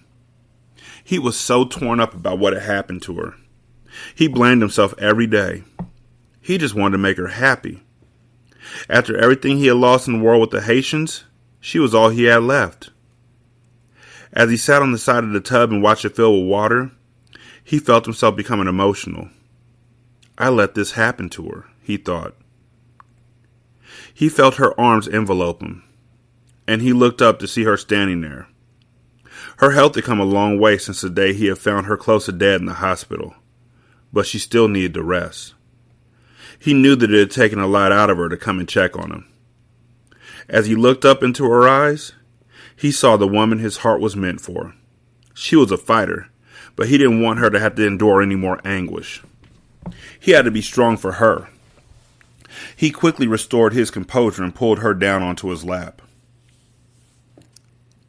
He was so torn up about what had happened to her. He blamed himself every day. He just wanted to make her happy. After everything he had lost in the war with the Haitians, she was all he had left. As he sat on the side of the tub and watched it fill with water, he felt himself becoming emotional. I let this happen to her, he thought. He felt her arms envelope him, and he looked up to see her standing there. Her health had come a long way since the day he had found her close to dead in the hospital, but she still needed to rest. He knew that it had taken a lot out of her to come and check on him. As he looked up into her eyes, he saw the woman his heart was meant for. She was a fighter, but he didn't want her to have to endure any more anguish. He had to be strong for her. He quickly restored his composure and pulled her down onto his lap.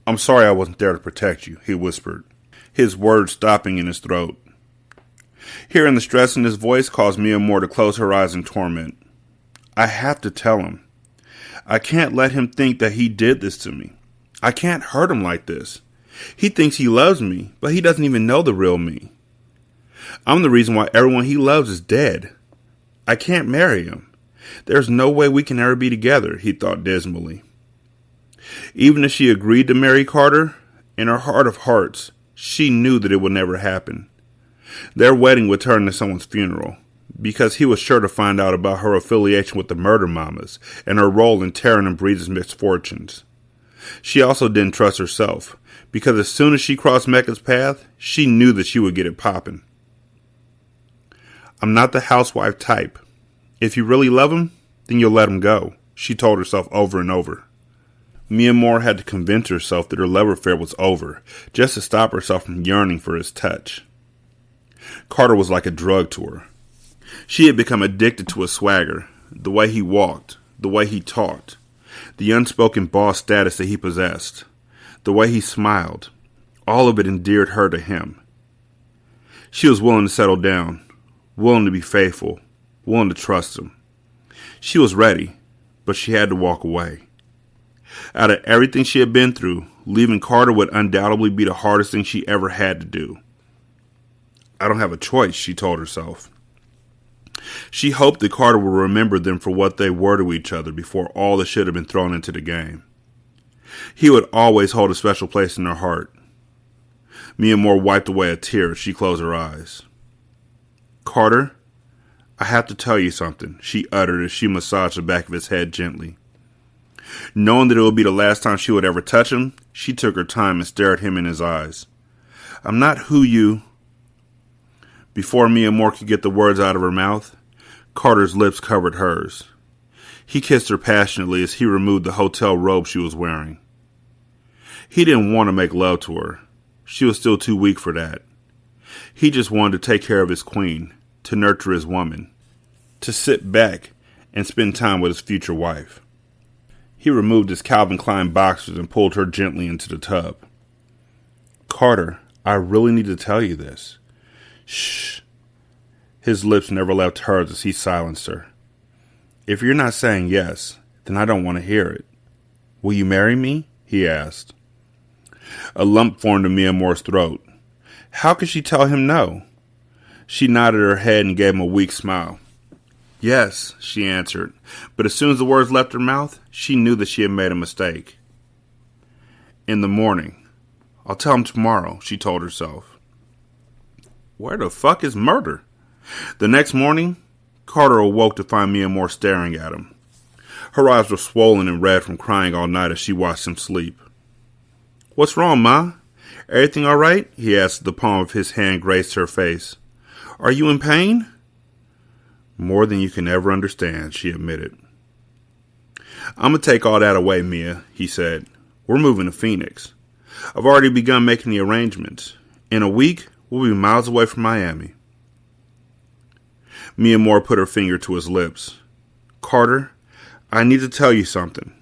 I'm sorry I wasn't there to protect you, he whispered, his words stopping in his throat. Hearing the stress in his voice caused Mia Moore to close her eyes in torment. I have to tell him. I can't let him think that he did this to me. I can't hurt him like this. He thinks he loves me, but he doesn't even know the real me. I'm the reason why everyone he loves is dead. I can't marry him. There's no way we can ever be together, he thought dismally. Even if she agreed to marry Carter, in her heart of hearts, she knew that it would never happen. Their wedding would turn into someone's funeral, because he was sure to find out about her affiliation with the Murda Mamas and her role in Taryn and Breeze's misfortunes. She also didn't trust herself, because as soon as she crossed Mecca's path, she knew that she would get it popping. I'm not the housewife type. If you really love him, then you'll let him go, she told herself over and over. Mia Moore had to convince herself that her love affair was over, just to stop herself from yearning for his touch. Carter was like a drug to her. She had become addicted to his swagger, the way he walked, the way he talked, the unspoken boss status that he possessed, the way he smiled. All of it endeared her to him. She was willing to settle down, willing to be faithful, willing to trust him. She was ready, but she had to walk away. Out of everything she had been through, leaving Carter would undoubtedly be the hardest thing she ever had to do. I don't have a choice, she told herself. She hoped that Carter would remember them for what they were to each other before all the shit had been thrown into the game. He would always hold a special place in her heart. Mia Moore wiped away a tear as she closed her eyes. Carter, I have to tell you something, she uttered as she massaged the back of his head gently. Knowing that it would be the last time she would ever touch him, she took her time and stared him in his eyes. I'm not who you... Before Mia Moore could get the words out of her mouth, Carter's lips covered hers. He kissed her passionately as he removed the hotel robe she was wearing. He didn't want to make love to her. She was still too weak for that. He just wanted to take care of his queen, to nurture his woman, to sit back and spend time with his future wife. He removed his Calvin Klein boxers and pulled her gently into the tub. Carter, I really need to tell you this. Shh. His lips never left hers as he silenced her. If you're not saying yes, then I don't want to hear it. Will you marry me? He asked. A lump formed in Mia Moore's throat. How could she tell him no? She nodded her head and gave him a weak smile. Yes, she answered, but as soon as the words left her mouth, she knew that she had made a mistake. In the morning. I'll tell him tomorrow, she told herself. Where the fuck is Murder? The next morning, Carter awoke to find Mia Moore staring at him. Her eyes were swollen and red from crying all night as she watched him sleep. What's wrong, Ma? Everything all right? He asked as the palm of his hand grazed her face. Are you in pain? More than you can ever understand, she admitted. I'm going to take all that away, Mia, he said. We're moving to Phoenix. I've already begun making the arrangements. In a week, we'll be miles away from Miami. Mia Moore put her finger to his lips. Carter, I need to tell you something.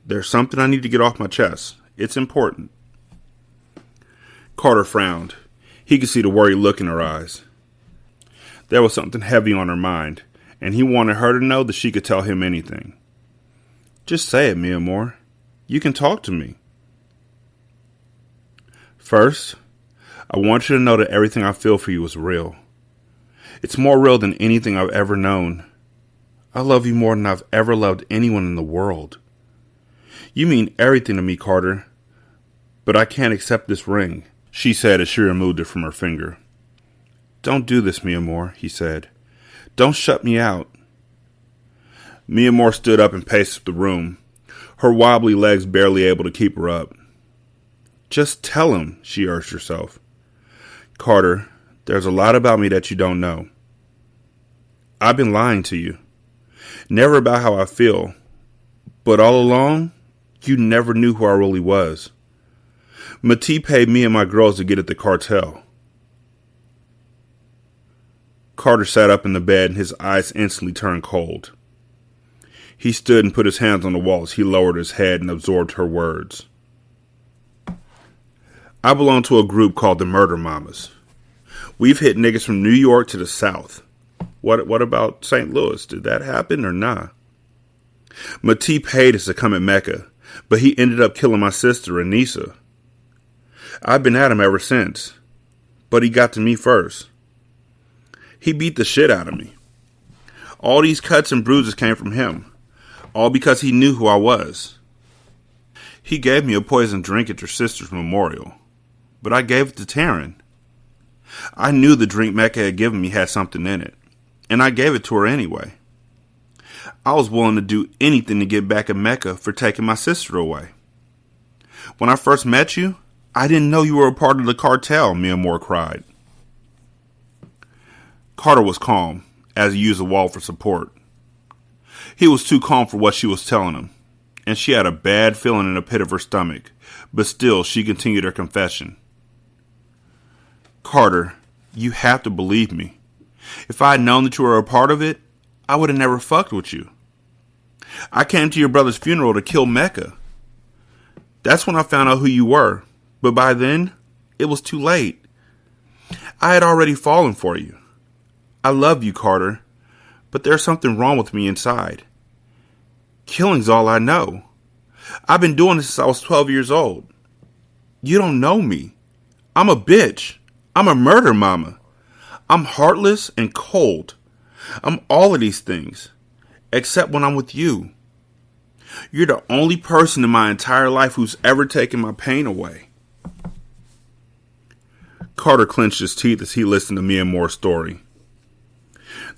There's something I need to get off my chest. It's important. Carter frowned. He could see the worried look in her eyes. There was something heavy on her mind, and he wanted her to know that she could tell him anything. Just say it, Mia Moore. You can talk to me. First, I want you to know that everything I feel for you is real. It's more real than anything I've ever known. I love you more than I've ever loved anyone in the world. You mean everything to me, Carter. But I can't accept this ring, she said as she removed it from her finger. Don't do this, Mia Moore, he said. Don't shut me out. Mia Moore stood up and paced the room, her wobbly legs barely able to keep her up. Just tell him, she urged herself. Carter, there's a lot about me that you don't know. I've been lying to you. Never about how I feel. But all along, you never knew who I really was. Matee paid me and my girls to get at the cartel. Carter sat up in the bed and his eyes instantly turned cold. He stood and put his hands on the wall as he lowered his head and absorbed her words. I belong to a group called the Murda Mamas. We've hit niggas from New York to the South. What about St. Louis? Did that happen or nah? Matee paid us to come at Mecca, but he ended up killing my sister, Anissa. I've been at him ever since, but he got to me first. He beat the shit out of me. All these cuts and bruises came from him, all because he knew who I was. He gave me a poisoned drink at your sister's memorial, but I gave it to Taryn. I knew the drink Mecca had given me had something in it, and I gave it to her anyway. I was willing to do anything to get back at Mecca for taking my sister away. When I first met you, I didn't know you were a part of the cartel, Mia Moore cried. Carter was calm, as he used the wall for support. He was too calm for what she was telling him, and she had a bad feeling in the pit of her stomach, but still she continued her confession. Carter, you have to believe me. If I had known that you were a part of it, I would have never fucked with you. I came to your brother's funeral to kill Mecca. That's when I found out who you were, but by then, it was too late. I had already fallen for you. I love you, Carter, but there's something wrong with me inside. Killing's all I know. I've been doing this since I was 12 years old. You don't know me. I'm a bitch. I'm a murder mama. I'm heartless and cold. I'm all of these things, except when I'm with you. You're the only person in my entire life who's ever taken my pain away. Carter clenched his teeth as he listened to Mia Moore's story.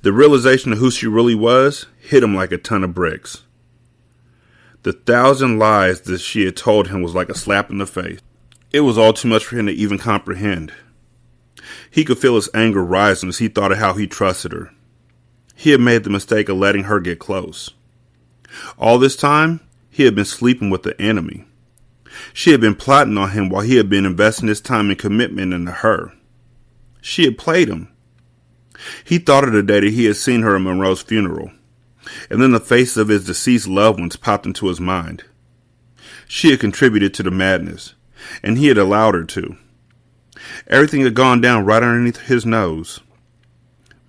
The realization of who she really was hit him like a ton of bricks. The 1,000 lies that she had told him was like a slap in the face. It was all too much for him to even comprehend. He could feel his anger rising as he thought of how he trusted her. He had made the mistake of letting her get close. All this time, he had been sleeping with the enemy. She had been plotting on him while he had been investing his time and commitment into her. She had played him. He thought of the day that he had seen her at Monroe's funeral, and then the faces of his deceased loved ones popped into his mind. She had contributed to the madness, and he had allowed her to. Everything had gone down right underneath his nose.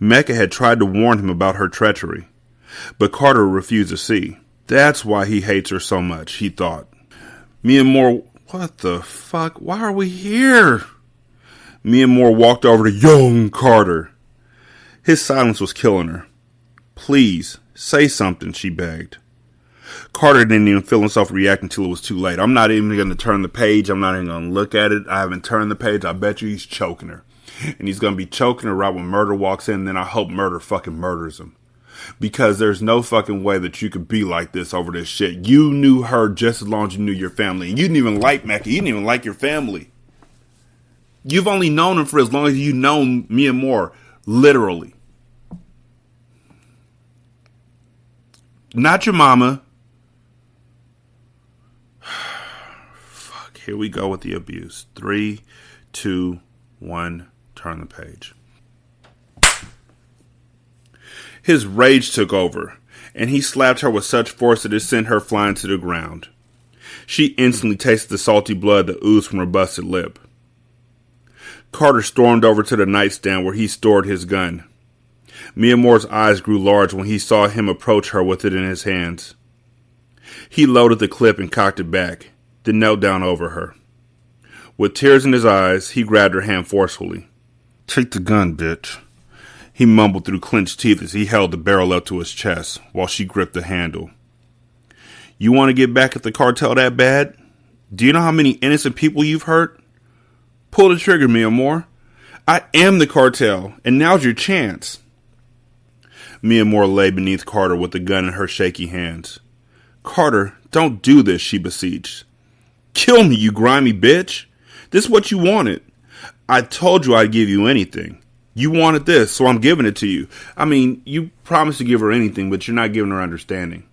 Mecca had tried to warn him about her treachery, but Carter refused to see. That's why he hates her so much, he thought. Mia Moore, what the fuck? Why are we here? Mia Moore walked over to young Carter. His silence was killing her. Please, say something, she begged. Carter didn't even feel himself react until it was too late. I'm not even going to turn the page. I'm not even going to look at it. I haven't turned the page. I bet you he's choking her. And he's going to be choking her right when Murder walks in. Then I hope Murder fucking murders him. Because there's no fucking way that you could be like this over this shit. You knew her just as long as you knew your family. And you didn't even like Mecca. You didn't even like your family. You've only known him for as long as you've known Mia Moore. Literally. Not your mama. Fuck, here we go with the abuse. 3, 2, 1, turn the page. His rage took over, and he slapped her with such force that it sent her flying to the ground. She instantly tasted the salty blood that oozed from her busted lip. Carter stormed over to the nightstand where he stored his gun. Mia Moore's eyes grew large when he saw him approach her with it in his hands. He loaded the clip and cocked it back, then knelt down over her. With tears in his eyes, he grabbed her hand forcefully. "Take the gun, bitch," he mumbled through clenched teeth as he held the barrel up to his chest while she gripped the handle. "You want to get back at the cartel that bad? Do you know how many innocent people you've hurt? Pull the trigger, Mia Moore. I am the cartel, and now's your chance." Mia Moore lay beneath Carter with the gun in her shaky hands. "Carter, don't do this," she beseeched. "Kill me, you grimy bitch. This is what you wanted. I told you I'd give you anything. You wanted this, so I'm giving it to you. I mean, you promised to give her anything, but you're not giving her understanding."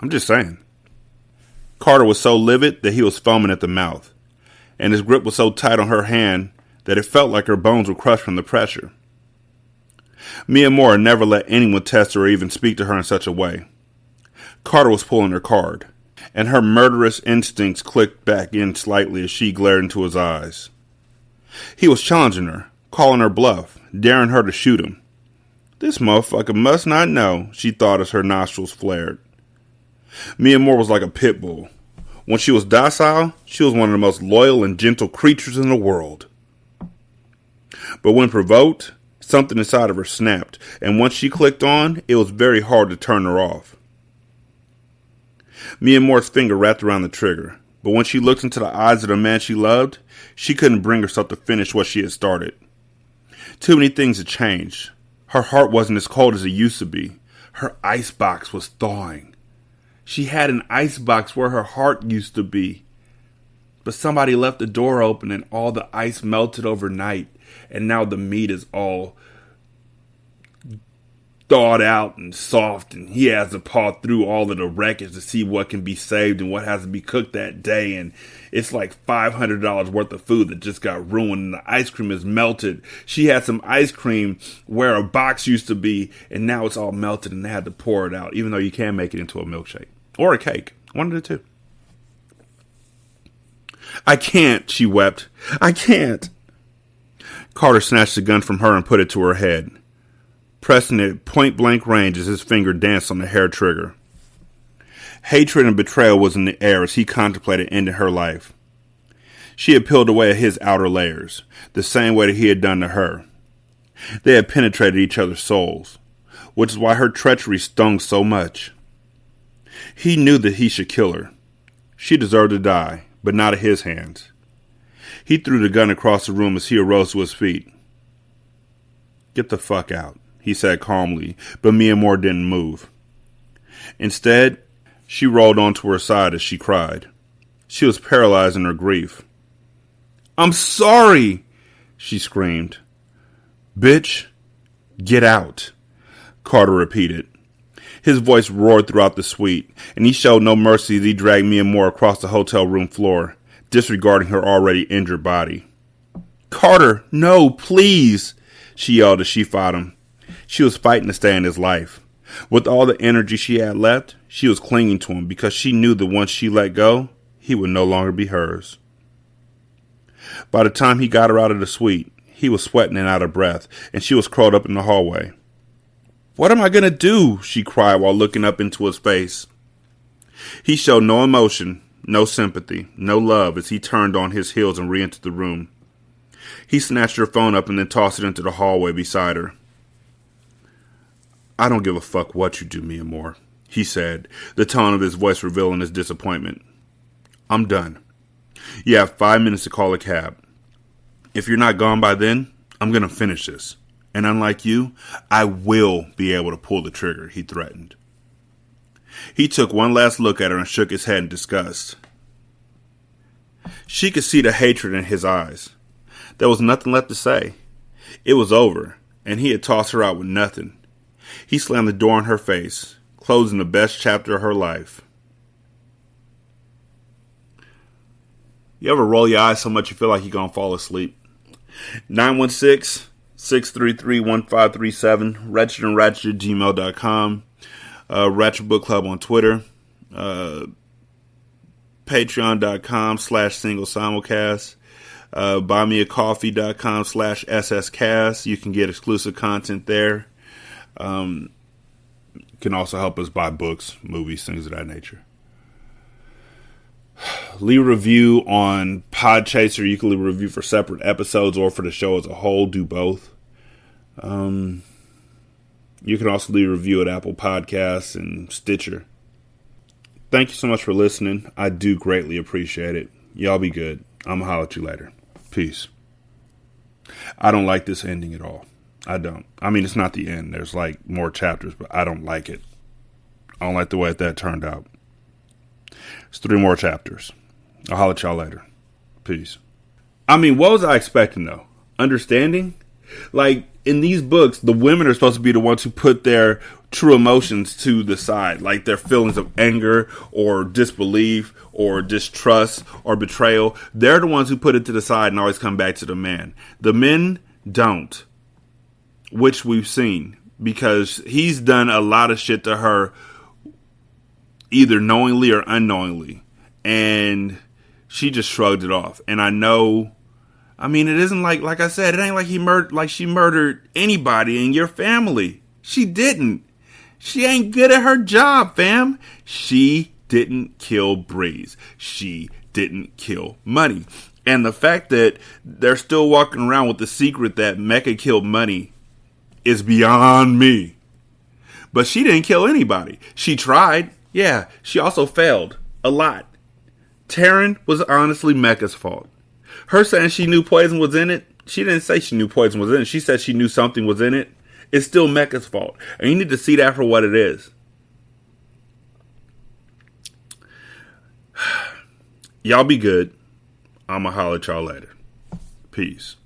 I'm just saying. Carter was so livid that he was foaming at the mouth, and his grip was so tight on her hand that it felt like her bones were crushed from the pressure. Mia Moore never let anyone test her or even speak to her in such a way. Carter was pulling her card, and her murderous instincts clicked back in slightly as she glared into his eyes. He was challenging her, calling her bluff, daring her to shoot him. This motherfucker must not know, she thought as her nostrils flared. Mia Moore was like a pit bull. When she was docile, she was one of the most loyal and gentle creatures in the world. But when provoked, something inside of her snapped, and once she clicked on, it was very hard to turn her off. Mia Moore's finger wrapped around the trigger, but when she looked into the eyes of the man she loved, she couldn't bring herself to finish what she had started. Too many things had changed. Her heart wasn't as cold as it used to be. Her icebox was thawing. She had an icebox where her heart used to be. But somebody left the door open and all the ice melted overnight, and now the meat is all thawed out and soft, and he has to paw through all of the wreckage to see what can be saved and what has to be cooked that day, and it's like $500 worth of food that just got ruined, and the ice cream is melted. She had some ice cream where a box used to be, and now it's all melted and they had to pour it out, even though you can make it into a milkshake or a cake, one of the two. "I can't," she wept. "I can't." Carter snatched the gun from her and put it to her head, pressing it at point-blank range as his finger danced on the hair trigger. Hatred and betrayal was in the air as he contemplated ending her life. She had peeled away at his outer layers, the same way that he had done to her. They had penetrated each other's souls, which is why her treachery stung so much. He knew that he should kill her. She deserved to die, but not at his hands. He threw the gun across the room as he arose to his feet. "Get the fuck out," he said calmly, but Mia Moore didn't move. Instead, she rolled onto her side as she cried. She was paralyzed in her grief. "I'm sorry," she screamed. "Bitch, get out," Carter repeated. His voice roared throughout the suite, and he showed no mercy as he dragged Mia Moore across the hotel room floor, disregarding her already injured body. "Carter, no, please," she yelled as she fought him. She was fighting to stay in his life. With all the energy she had left, she was clinging to him because she knew that once she let go, he would no longer be hers. By the time he got her out of the suite, he was sweating and out of breath, and she was curled up in the hallway. "What am I going to do?" she cried while looking up into his face. He showed no emotion, no sympathy, no love as he turned on his heels and re-entered the room. He snatched her phone up and then tossed it into the hallway beside her. "I don't give a fuck what you do, Mia Moore," he said, the tone of his voice revealing his disappointment. "I'm done. You have 5 minutes to call a cab. If you're not gone by then, I'm going to finish this. And unlike you, I will be able to pull the trigger," he threatened. He took one last look at her and shook his head in disgust. She could see the hatred in his eyes. There was nothing left to say. It was over, and he had tossed her out with nothing. He slammed the door in her face, closing the best chapter of her life. You ever roll your eyes so much you feel like you're going to fall asleep? 916-633-1537, ratchetandratchet@gmail.com, Ratchet Book Club on Twitter, patreon.com/single simulcast, buymeacoffee.com/sscast. You can get exclusive content there. can also help us buy books, movies, things of that nature. Leave a review on Podchaser. You can leave a review for separate episodes or for the show as a whole. Do both. You can also leave a review at Apple Podcasts and Stitcher. Thank you so much for listening. I do greatly appreciate it. Y'all be good. I'm going to holler at you later. Peace. I don't like this ending at all. I don't. I mean, it's not the end. There's like more chapters, but I don't like it. I don't like the way that turned out. It's 3 more chapters. I'll holler at y'all later. Peace. I mean, what was I expecting though? Understanding? Like, in these books, the women are supposed to be the ones who put their true emotions to the side, like their feelings of anger or disbelief or distrust or betrayal. They're the ones who put it to the side and always come back to the man. The men don't, which we've seen, because he's done a lot of shit to her, either knowingly or unknowingly, and she just shrugged it off. And I know, I mean, it isn't like I said, it ain't like she murdered anybody in your family. She didn't. She ain't good at her job, fam. She didn't kill Breeze. She didn't kill Money. And the fact that they're still walking around with the secret that Mecca killed Money is beyond me. But she didn't kill anybody. She tried. Yeah, she also failed a lot. Taryn was honestly Mecca's fault. Her saying she knew poison was in it, she didn't say she knew poison was in it. She said she knew something was in it. It's still Mecca's fault. And you need to see that for what it is. Y'all be good. I'ma holler at y'all later. Peace.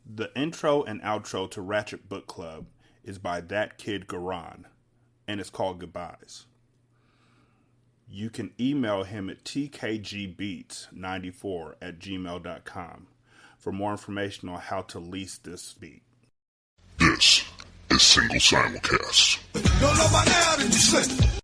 The intro and outro to Ratchet Book Club is by That Kid Garan, and it's called Goodbyes. You can email him at tkgbeats94@gmail.com for more information on how to lease this beat. This is Single Simulcast.